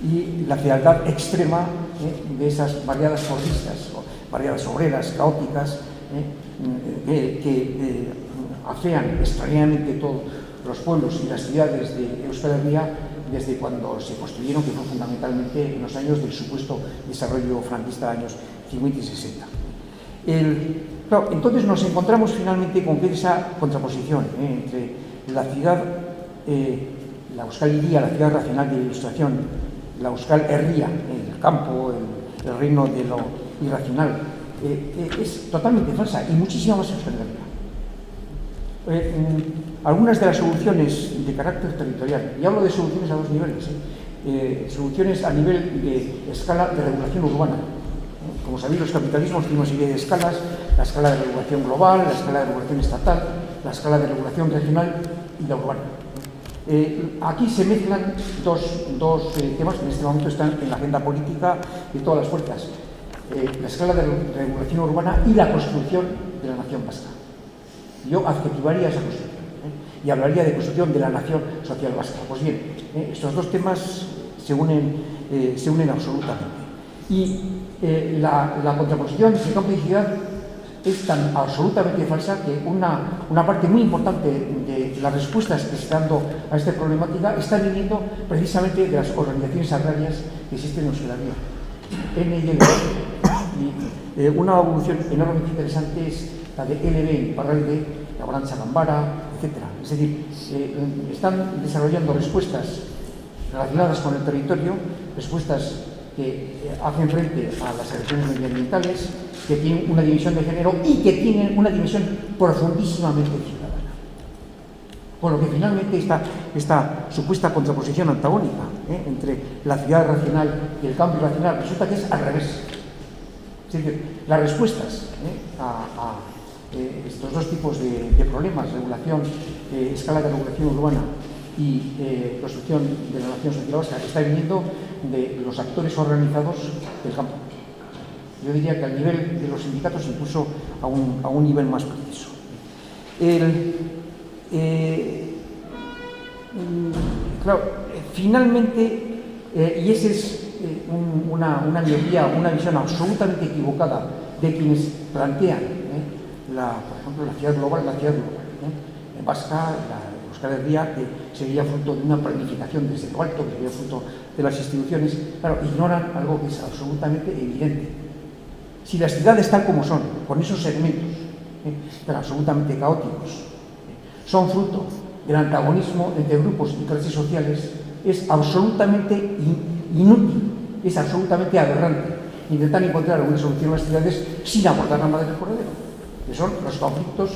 y la fealdad extrema de esas barriadas fordistas, barriadas obreras, caóticas, que afean extrañamente todos los pueblos y las ciudades de Euskal Herria desde cuando se construyeron, que fue fundamentalmente en los años del supuesto desarrollo franquista, años 50 y 60. Claro, entonces nos encontramos finalmente con que esa contraposición entre la ciudad, la Euskal Hiria, la ciudad racional de la Ilustración, la Euskal Herria, el campo, el reino de lo irracional, es totalmente falsa y muchísima más Euskal Herria. Algunas de las soluciones de carácter territorial, y hablo de soluciones a dos niveles, soluciones a nivel de escala de regulación urbana. Como sabéis, los capitalismos tienen una serie de escalas: la escala de regulación global, la escala de regulación estatal, la escala de regulación regional y la urbana. Aquí se mezclan dos temas que en este momento están en la agenda política de todas las fuerzas: la escala de regulación urbana y la construcción de la nación vasca. Yo adjetivaría esa construcción y hablaría de construcción de la nación social vasca. Pues bien, estos dos temas se unen absolutamente. Y la contraposición de campo y ciudad es tan absolutamente falsa que una parte muy importante de las respuestas que se están dando a esta problemática está viniendo precisamente de las organizaciones agrarias que existen en Euskal Herria. Y una evolución enormemente interesante es la de LB, Iparralde, Laborantza Gambara, etc. Es decir, están desarrollando respuestas relacionadas con el territorio, respuestas que hacen frente a las agresiones medioambientales, que tienen una dimensión de género y que tienen una dimensión profundísimamente ciudadana. Con lo que finalmente esta supuesta contraposición antagónica entre la ciudad racional y el campo irracional resulta que es al revés. Es decir, las respuestas a estos dos tipos de problemas, regulación, escala de regulación urbana y construcción de la nación social vasca, está viniendo de los actores organizados del campo. Yo diría que al nivel de los sindicatos, incluso a un nivel más preciso. Claro, finalmente, y esa es una miopía, una visión absolutamente equivocada de quienes plantean, por ejemplo, la ciudad global, en vasca, la Euskal Herria, que sería fruto de una planificación desde lo alto, que sería fruto de las instituciones. Claro, ignoran algo que es absolutamente evidente. Si las ciudades tal como son, con esos segmentos tan absolutamente caóticos, son fruto del antagonismo entre grupos y clases sociales, es absolutamente inútil, es absolutamente aberrante intentar encontrar una solución a las ciudades sin abordar la madre del corredero, que son los conflictos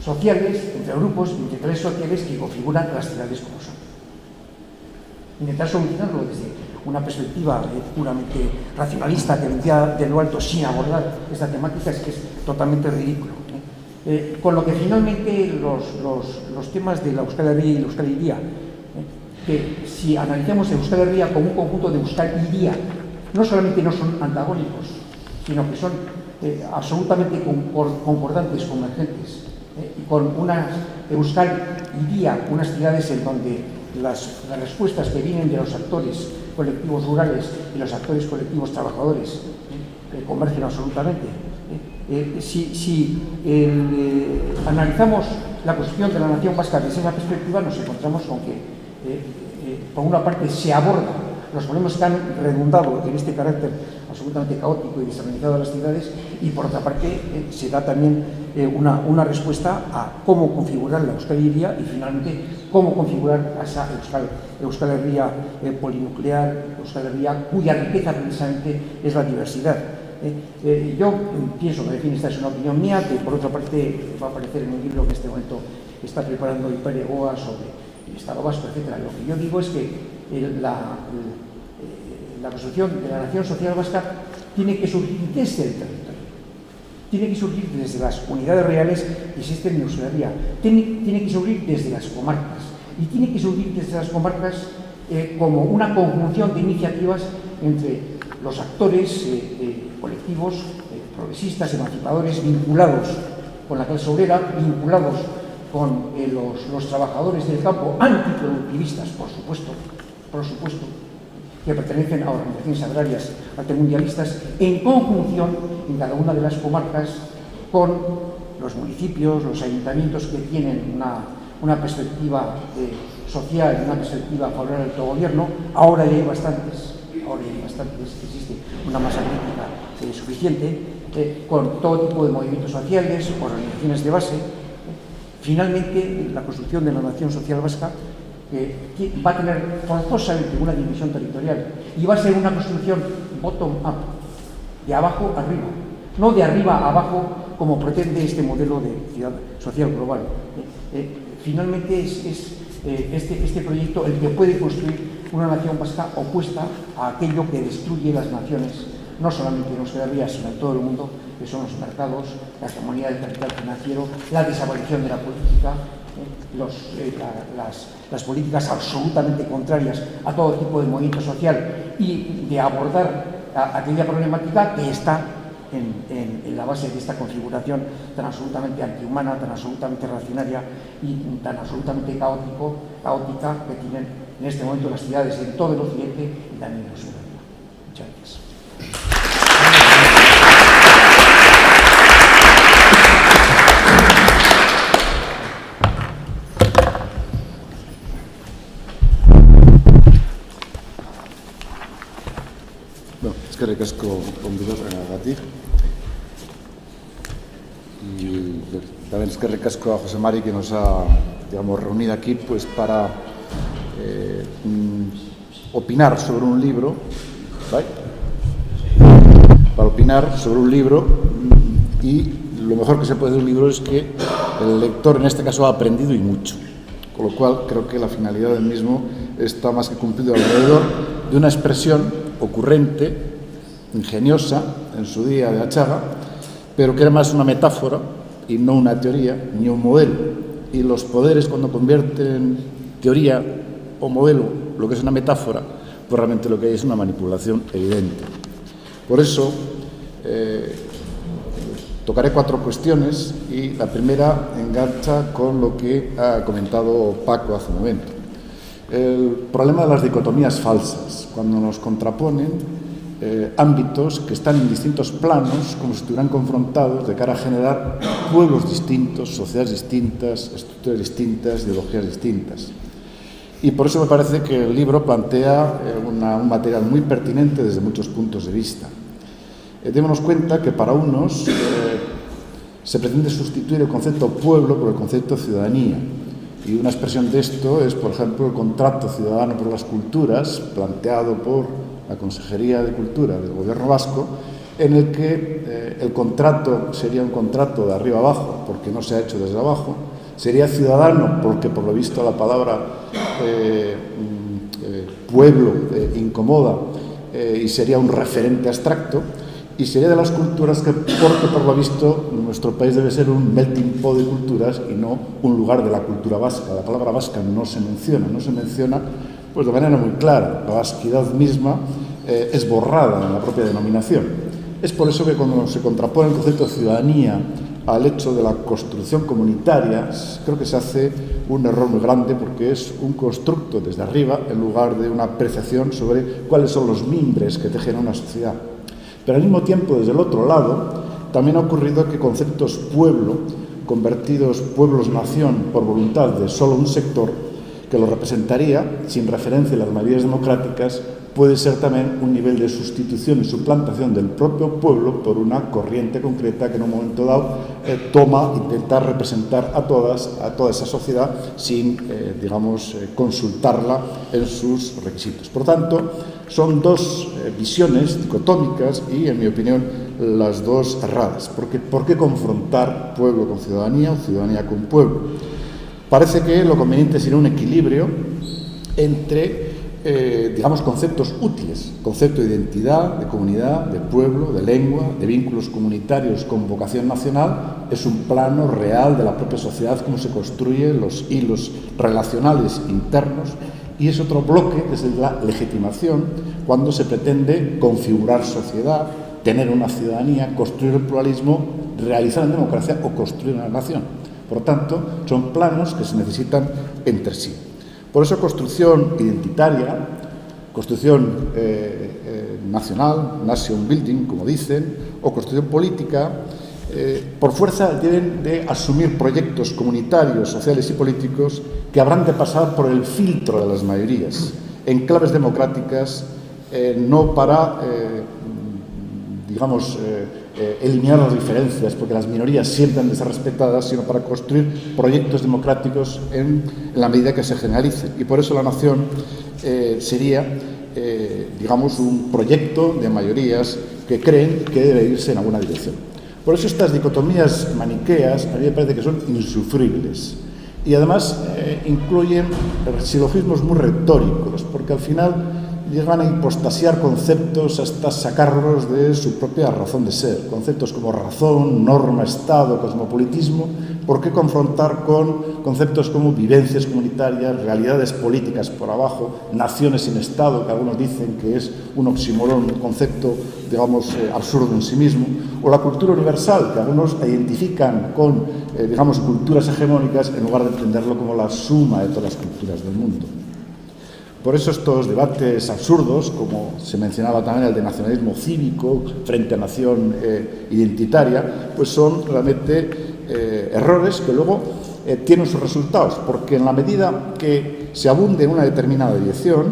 sociales entre grupos y entre clases sociales que configuran las ciudades como son. Intentar solucionarlo desde una perspectiva puramente racionalista que vendría de lo alto sin abordar esta temática es que es totalmente ridículo. Con lo que finalmente los temas de la Euskal Herria y la Euskal Hiria, que si analizamos el Euskal Herria como un conjunto de Euskal Hiria, no solamente no son antagónicos, sino que son absolutamente concordantes, convergentes, y con unas Euskal Hiria, unas ciudades en donde las respuestas que vienen de los actores colectivos rurales y los actores colectivos trabajadores convergen absolutamente. Si analizamos la construcción de la nación vasca desde esa perspectiva, nos encontramos con que, por una parte, se aborda los problemas que han redundado en este carácter absolutamente caótico y desorganizado de las ciudades, y por otra parte se da también una respuesta a cómo configurar la Euskal Hiria y finalmente cómo configurar esa Euskal Herria polinuclear, Euskal Herria cuya riqueza precisamente es la diversidad. Yo pienso que, en fin, esta es una opinión mía, que por otra parte va a aparecer en un libro que en este momento está preparando Ipare Goa sobre el Estado vasco, etc. Lo que yo digo es que la construcción de la nación social vasca tiene que surgir desde el territorio, tiene que surgir desde las unidades reales que existen en Euskal Herria, tiene que surgir desde las comarcas, y tiene que surgir desde las comarcas como una conjunción de iniciativas entre los actores colectivos, progresistas, emancipadores, vinculados con la clase obrera, vinculados con los trabajadores del campo, antiproductivistas, por supuesto, que pertenecen a organizaciones agrarias altermundialistas, en conjunción en cada una de las comarcas con los municipios, los ayuntamientos que tienen una perspectiva social, una perspectiva favorable al autogobierno. Ahora ya hay bastantes, existe una masa crítica suficiente, con todo tipo de movimientos sociales, organizaciones de base. Finalmente, la construcción de la nación social vasca va a tener forzosamente una división territorial y va a ser una construcción bottom-up, de abajo arriba, no de arriba a abajo como pretende este modelo de ciudad social global. Finalmente es este proyecto el que puede construir una nación vasca opuesta a aquello que destruye las naciones, no solamente en Euskal Herria, sino en todo el mundo, que son los mercados, la hegemonía del capital financiero, la desaparición de la política, las políticas absolutamente contrarias a todo tipo de movimiento social, y de abordar aquella problemática que está en la base de esta configuración tan absolutamente antihumana, tan absolutamente reaccionaria y tan absolutamente caótica que tienen en este momento las ciudades en todo el occidente y también en el sur. Muchas gracias. Eskerrik asko gonbidagatik. Y también eskerrik asko a José Mari, que nos ha, digamos, reunido aquí pues para opinar sobre un libro, ¿vale? Para opinar sobre un libro, y lo mejor que se puede de un libro es que el lector en este caso ha aprendido y mucho, con lo cual creo que la finalidad del mismo está más que cumplido alrededor de una expresión ocurrente, ingeniosa en su día de Achaga, pero que era más una metáfora y no una teoría ni un modelo. Y los poderes, cuando convierten teoría o modelo lo que es una metáfora, pues realmente lo que hay es una manipulación evidente. Por eso tocaré 4 cuestiones, y la primera engancha con lo que ha comentado Paco hace un momento. El problema de las dicotomías falsas, cuando nos contraponen ámbitos que están en distintos planos, como si estuvieran confrontados de cara a generar pueblos distintos, sociedades distintas, estructuras distintas, ideologías distintas. Y por eso me parece que el libro plantea un material muy pertinente desde muchos puntos de vista. Démonos cuenta que para unos se pretende sustituir el concepto pueblo por el concepto ciudadanía. Y una expresión de esto es, por ejemplo, el contrato ciudadano por las culturas, planteado por la Consejería de Cultura del Gobierno vasco, en el que el contrato sería un contrato de arriba abajo, porque no se ha hecho desde abajo, sería ciudadano, porque por lo visto la palabra pueblo incomoda, y sería un referente abstracto, y sería de las culturas porque por lo visto nuestro país debe ser un melting pot de culturas y no un lugar de la cultura vasca. La palabra vasca no se menciona pues de manera muy clara. La vasquidad misma es borrada en la propia denominación. Es por eso que cuando se contrapone el concepto de ciudadanía al hecho de la construcción comunitaria, creo que se hace un error muy grande, porque es un constructo desde arriba en lugar de una apreciación sobre cuáles son los mimbres que tejen una sociedad. Pero al mismo tiempo, desde el otro lado, también ha ocurrido que conceptos pueblo, convertidos pueblos-nación por voluntad de solo un sector, que lo representaría, sin referencia a las mayorías democráticas, puede ser también un nivel de sustitución y suplantación del propio pueblo por una corriente concreta que en un momento dado intenta representar a toda esa sociedad sin, consultarla en sus requisitos. Por tanto, son dos visiones dicotómicas y, en mi opinión, las dos erradas. ¿Por qué confrontar pueblo con ciudadanía o ciudadanía con pueblo? Parece que lo conveniente sería un equilibrio entre conceptos útiles, concepto de identidad, de comunidad, de pueblo, de lengua, de vínculos comunitarios con vocación nacional. Es un plano real de la propia sociedad, cómo se construyen los hilos relacionales internos, y es otro bloque, que es la legitimación, cuando se pretende configurar sociedad, tener una ciudadanía, construir el pluralismo, realizar la democracia o construir una nación. Por lo tanto, son planos que se necesitan entre sí. Por eso, construcción identitaria, construcción nacional, nation building, como dicen, o construcción política, por fuerza deben de asumir proyectos comunitarios, sociales y políticos que habrán de pasar por el filtro de las mayorías, en claves democráticas, no para digamos, eliminar las diferencias, porque las minorías siempre han de ser respetadas, sino para construir proyectos democráticos en la medida que se generalicen. Y por eso la nación sería, digamos, un proyecto de mayorías que creen que debe irse en alguna dirección. Por eso estas dicotomías maniqueas a mí me parece que son insufribles. Y además incluyen silogismos muy retóricos, porque al final llegan a hipostasiar conceptos hasta sacarlos de su propia razón de ser. Conceptos como razón, norma, Estado, cosmopolitismo. ¿Por qué confrontar con conceptos como vivencias comunitarias, realidades políticas por abajo, naciones sin Estado, que algunos dicen que es un oxímoron, un concepto, digamos, absurdo en sí mismo, o la cultura universal, que algunos identifican con, digamos, culturas hegemónicas en lugar de entenderlo como la suma de todas las culturas del mundo? Por eso estos debates absurdos, como se mencionaba también el de nacionalismo cívico frente a nación identitaria, pues son realmente errores que luego tienen sus resultados, porque en la medida que se abunde en una determinada dirección,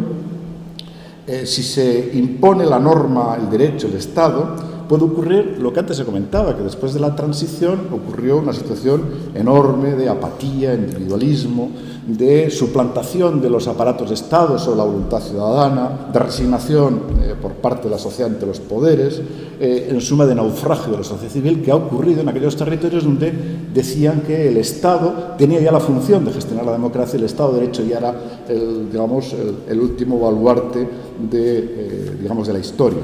si se impone la norma, el derecho, el Estado, puede ocurrir lo que antes se comentaba, que después de la transición ocurrió una situación enorme de apatía, individualismo, de suplantación de los aparatos de Estado sobre la voluntad ciudadana, de resignación por parte de la sociedad ante los poderes, en suma de naufragio de la sociedad civil que ha ocurrido en aquellos territorios donde decían que el Estado tenía ya la función de gestionar la democracia y el Estado de Derecho ya era el último baluarte de la historia.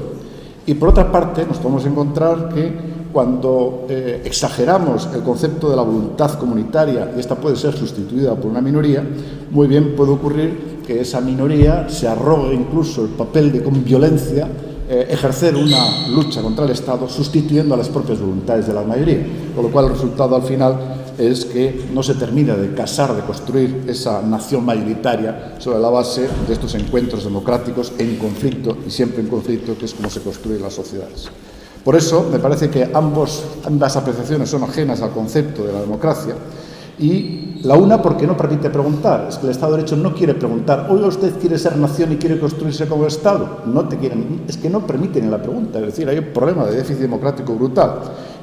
Y por otra parte nos podemos encontrar que cuando exageramos el concepto de la voluntad comunitaria y esta puede ser sustituida por una minoría, muy bien puede ocurrir que esa minoría se arrogue incluso el papel de con violencia ejercer una lucha contra el Estado sustituyendo a las propias voluntades de la mayoría, con lo cual el resultado al final es que no se termina de casar, de construir esa nación mayoritaria sobre la base de estos encuentros democráticos en conflicto, y siempre en conflicto, que es como se construyen las sociedades. Por eso me parece que ambas apreciaciones son ajenas al concepto de la democracia, y la una porque no permite preguntar. Es que el Estado de Derecho no quiere preguntar, oiga, usted quiere ser nación y quiere construirse como Estado. Es que no permiten la pregunta, es decir, hay un problema de déficit democrático brutal.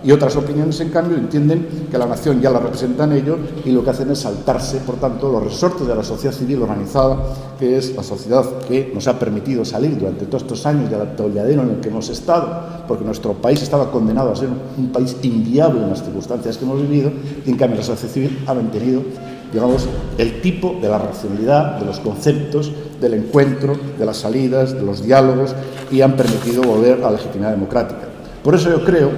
Y otras opiniones, en cambio, entienden que la nación ya la representan ellos y lo que hacen es saltarse, por tanto, los resortes de la sociedad civil organizada, que es la sociedad que nos ha permitido salir durante todos estos años del atolladero en el que hemos estado, porque nuestro país estaba condenado a ser un país inviable en las circunstancias que hemos vivido, y en cambio la sociedad civil ha mantenido, digamos, el tipo de la racionalidad, de los conceptos, del encuentro, de las salidas, de los diálogos, y han permitido volver a la legitimidad democrática. Por eso yo creo,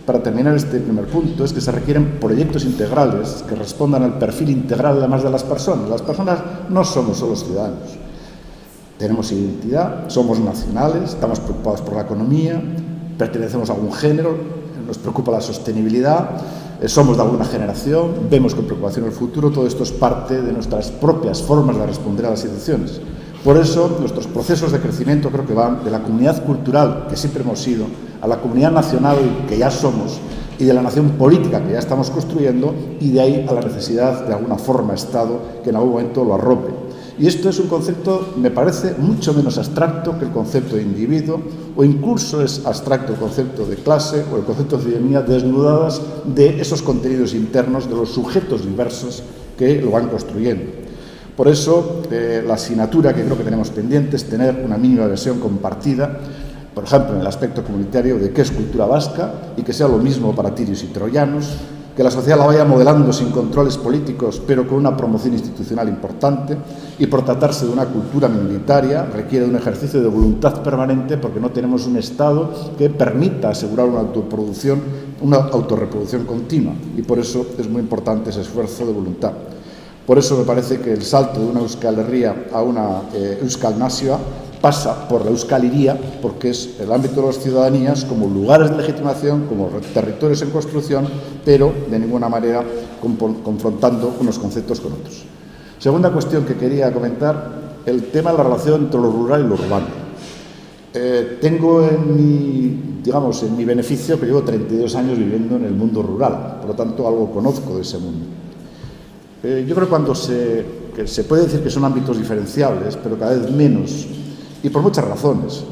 para terminar este primer punto, es que se requieren proyectos integrales que respondan al perfil integral además de las personas. Las personas no somos solo ciudadanos. Tenemos identidad, somos nacionales, estamos preocupados por la economía, pertenecemos a algún género, nos preocupa la sostenibilidad, somos de alguna generación, vemos con preocupación el futuro. Todo esto es parte de nuestras propias formas de responder a las situaciones. Por eso, nuestros procesos de crecimiento creo que van de la comunidad cultural que siempre hemos sido, a la comunidad nacional que ya somos, y de la nación política que ya estamos construyendo, y de ahí a la necesidad de alguna forma Estado que en algún momento lo arrope. Y esto es un concepto, me parece, mucho menos abstracto que el concepto de individuo, o incluso es abstracto el concepto de clase o el concepto de ciudadanía, desnudadas de esos contenidos internos de los sujetos diversos que lo van construyendo. Por eso, la asignatura que creo que tenemos pendiente es tener una mínima versión compartida, por ejemplo, en el aspecto comunitario de qué es cultura vasca, y que sea lo mismo para tirios y troyanos, que la sociedad la vaya modelando sin controles políticos, pero con una promoción institucional importante, y por tratarse de una cultura minoritaria requiere de un ejercicio de voluntad permanente, porque no tenemos un Estado que permita asegurar una autorreproducción continua, y por eso es muy importante ese esfuerzo de voluntad. Por eso me parece que el salto de una Euskal Herria a una Euskal Nazioa pasa por la Euskal Hiria, porque es el ámbito de las ciudadanías como lugares de legitimación, como territorios en construcción, pero de ninguna manera confrontando unos conceptos con otros. Segunda cuestión que quería comentar, el tema de la relación entre lo rural y lo urbano. Tengo en mi beneficio que llevo 32 años viviendo en el mundo rural, por lo tanto algo conozco de ese mundo. Yo creo que se puede decir que son ámbitos diferenciables, pero cada vez menos, y por muchas razones.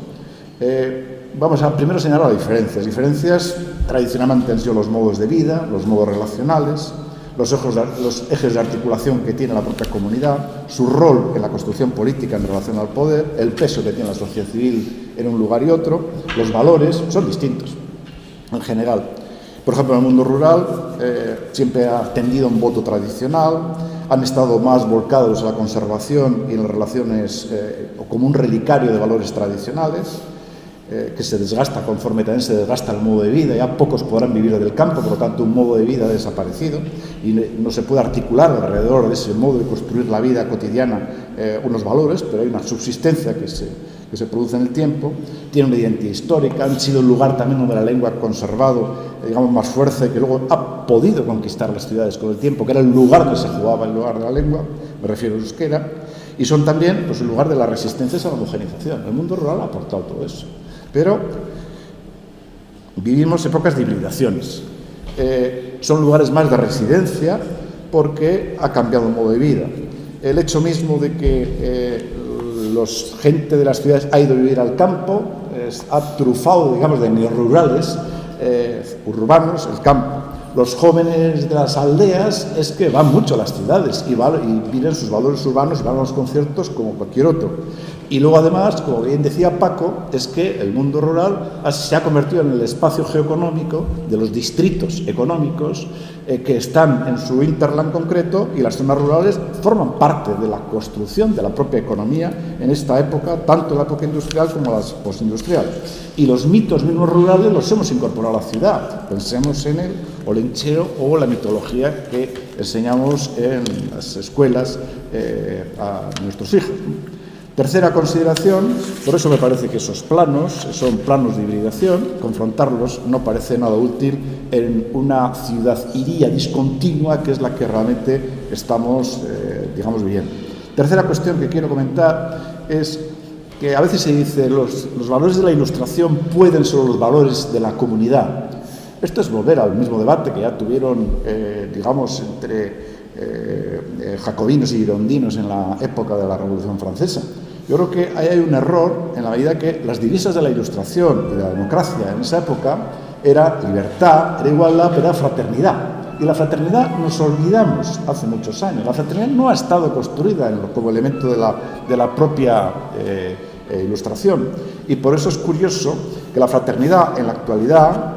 vamos a primero señalar las diferencias. Diferencias tradicionalmente han sido los modos de vida, los modos relacionales, los ejes de articulación que tiene la propia comunidad, su rol en la construcción política en relación al poder, el peso que tiene la sociedad civil en un lugar y otro, los valores son distintos en general. Por ejemplo, en el mundo rural siempre ha tendido un voto tradicional, han estado más volcados a la conservación y en las relaciones como un relicario de valores tradicionales, que se desgasta conforme también se desgasta el modo de vida. Ya pocos podrán vivir del campo, por lo tanto un modo de vida ha desaparecido y no se puede articular alrededor de ese modo de construir la vida cotidiana unos valores, pero hay una subsistencia que se produce en el tiempo, tiene una identidad histórica, han sido un lugar también donde la lengua ha conservado, digamos, más fuerza y que luego ha podido conquistar las ciudades con el tiempo, que era el lugar donde se jugaba el lugar de la lengua, me refiero al euskera, y son también pues, el lugar de las resistencias a la homogenización. El mundo rural ha aportado todo eso. Pero vivimos épocas de hibridaciones. Son lugares más de residencia porque ha cambiado el modo de vida. El hecho mismo de que gente de las ciudades ha ido a vivir al campo ha trufado, digamos, de neorurales urbanos el campo. Los jóvenes de las aldeas es que van mucho a las ciudades y viven sus valores urbanos y van a los conciertos como cualquier otro. Y luego, además, como bien decía Paco, es que el mundo rural se ha convertido en el espacio geoeconómico de los distritos económicos que están en su hinterland concreto, y las zonas rurales forman parte de la construcción de la propia economía en esta época, tanto en la época industrial como la postindustrial. Y los mitos mismos rurales los hemos incorporado a la ciudad. Pensemos en el olenchero o la mitología que enseñamos en las escuelas a nuestros hijos. Tercera consideración, por eso me parece que esos planos son planos de hibridación, confrontarlos no parece nada útil en una ciudad-iría discontinua que es la que realmente estamos, digamos, viviendo. Tercera cuestión que quiero comentar es que a veces se dice los valores de la Ilustración pueden ser los valores de la comunidad. Esto es volver al mismo debate que ya tuvieron, digamos, entre jacobinos y girondinos en la época de la Revolución Francesa. Yo creo que ahí hay un error en la medida que las divisas de la Ilustración y de la democracia en esa época era libertad, era igualdad, pero era fraternidad. Y la fraternidad nos olvidamos hace muchos años. La fraternidad no ha estado construida como elemento de la propia Ilustración. Y por eso es curioso que la fraternidad en la actualidad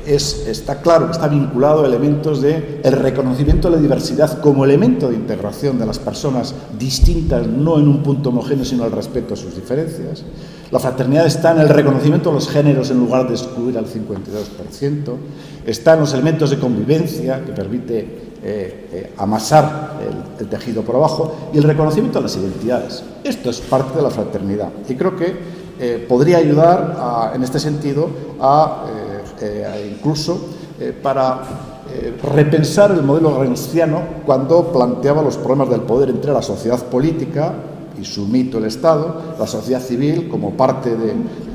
está claro que está vinculado a elementos de el reconocimiento de la diversidad como elemento de integración de las personas distintas, no en un punto homogéneo, sino el respeto a sus diferencias. La fraternidad está en el reconocimiento de los géneros en lugar de excluir al 52%. Está en los elementos de convivencia que permite amasar el tejido por abajo, y el reconocimiento de las identidades. Esto es parte de la fraternidad y creo que podría ayudar en este sentido incluso para repensar el modelo gramsciano cuando planteaba los problemas del poder entre la sociedad política y su mito el Estado, la sociedad civil como parte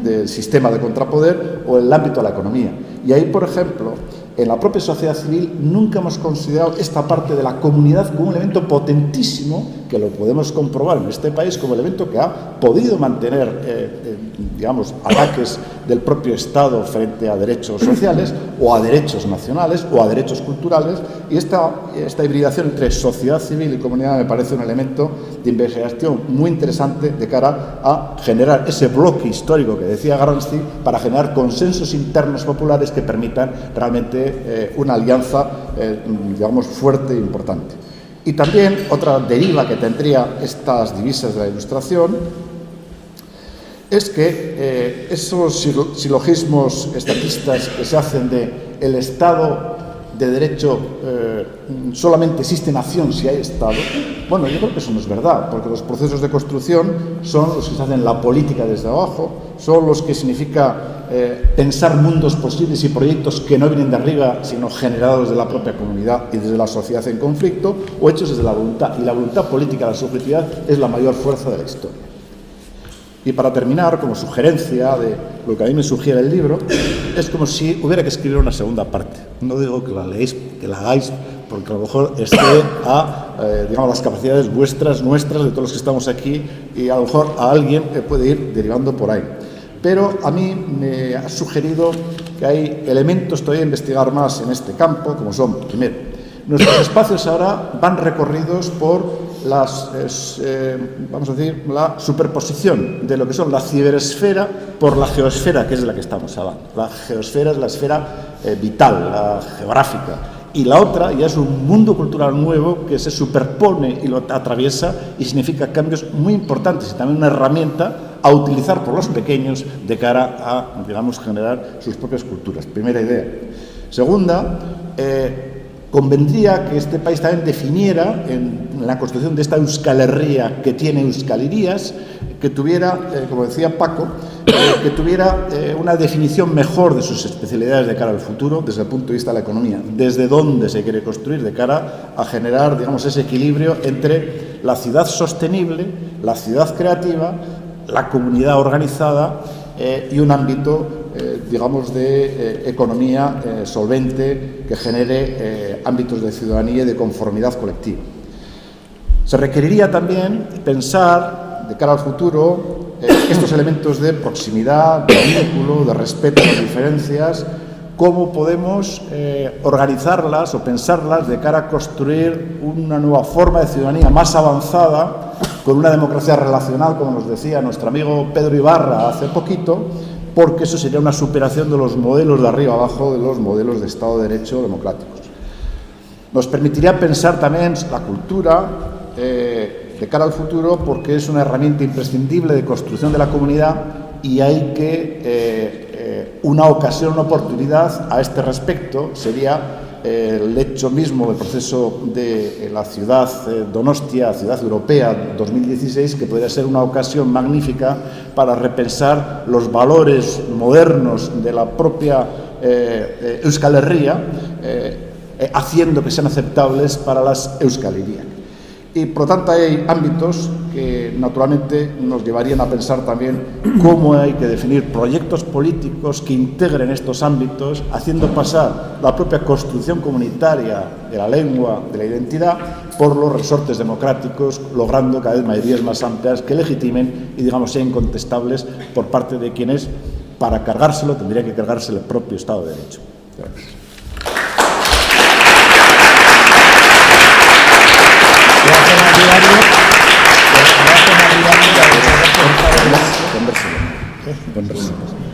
del sistema de contrapoder o el ámbito de la economía. Y ahí, por ejemplo, en la propia sociedad civil nunca hemos considerado esta parte de la comunidad como un elemento potentísimo, que lo podemos comprobar en este país como elemento que ha podido mantener, digamos, ataques del propio Estado frente a derechos sociales o a derechos nacionales o a derechos culturales, y esta hibridación entre sociedad civil y comunidad me parece un elemento de investigación muy interesante de cara a generar ese bloque histórico que decía Gramsci, para generar consensos internos populares que permitan realmente una alianza, digamos, fuerte e importante. Y también otra deriva que tendría estas divisas de la Ilustración es que esos silogismos estatistas que se hacen de el Estado de Derecho solamente existe nación si hay Estado, bueno, yo creo que eso no es verdad, porque los procesos de construcción son los que se hacen en la política desde abajo, son los que significa pensar mundos posibles y proyectos que no vienen de arriba, sino generados de la propia comunidad y desde la sociedad en conflicto, o hechos desde la voluntad. Y la voluntad política, la subjetividad, es la mayor fuerza de la historia. Y para terminar, como sugerencia de lo que a mí me sugiere el libro, es como si hubiera que escribir una segunda parte. No digo que la leéis, que la hagáis, porque a lo mejor esté digamos, las capacidades vuestras, nuestras, de todos los que estamos aquí, y a lo mejor a alguien puede ir derivando por ahí. pero a mí me ha sugerido que hay elementos todavía a investigar más en este campo, como son, primero, nuestros espacios ahora van recorridos por vamos a decir, la superposición de lo que son la ciberesfera por la geosfera, que es de la que estamos hablando. La geosfera es la esfera vital, la geográfica, y la otra ya es un mundo cultural nuevo que se superpone y lo atraviesa y significa cambios muy importantes y también una herramienta a utilizar por los pequeños de cara a, digamos, generar sus propias culturas. Primera idea. Segunda, convendría que este país también definiera en la construcción de esta Euskal Herria que tiene Euskalirías, que tuviera, como decía Paco, que tuviera una definición mejor de sus especialidades de cara al futuro desde el punto de vista de la economía, desde dónde se quiere construir de cara a generar, digamos, ese equilibrio entre la ciudad sostenible, la ciudad creativa, la comunidad organizada y un ámbito digamos, de economía solvente que genere ámbitos de ciudadanía y de conformidad colectiva. Se requeriría también pensar, de cara al futuro, estos elementos de proximidad, de vínculo, de respeto a las diferencias, cómo podemos organizarlas o pensarlas de cara a construir una nueva forma de ciudadanía más avanzada, con una democracia relacional, como nos decía nuestro amigo Pedro Ibarra hace poquito, porque eso sería una superación de los modelos de arriba abajo, de los modelos de Estado de Derecho democráticos. Nos permitiría pensar también la cultura de cara al futuro, porque es una herramienta imprescindible de construcción de la comunidad y hay que, una ocasión, una oportunidad a este respecto sería el hecho mismo del proceso de la ciudad Donostia, ciudad europea 2016, que podría ser una ocasión magnífica para repensar los valores modernos de la propia Euskal Herria, haciendo que sean aceptables para las Euskalirías. Y, por lo tanto, hay ámbitos que, naturalmente, nos llevarían a pensar también cómo hay que definir proyectos políticos que integren estos ámbitos, haciendo pasar la propia construcción comunitaria de la lengua, de la identidad, por los resortes democráticos, logrando cada vez mayorías más amplias que legitimen y, digamos, sean incontestables por parte de quienes, para cargárselo, tendría que cargarse el propio Estado de Derecho. Gracias. Conversación.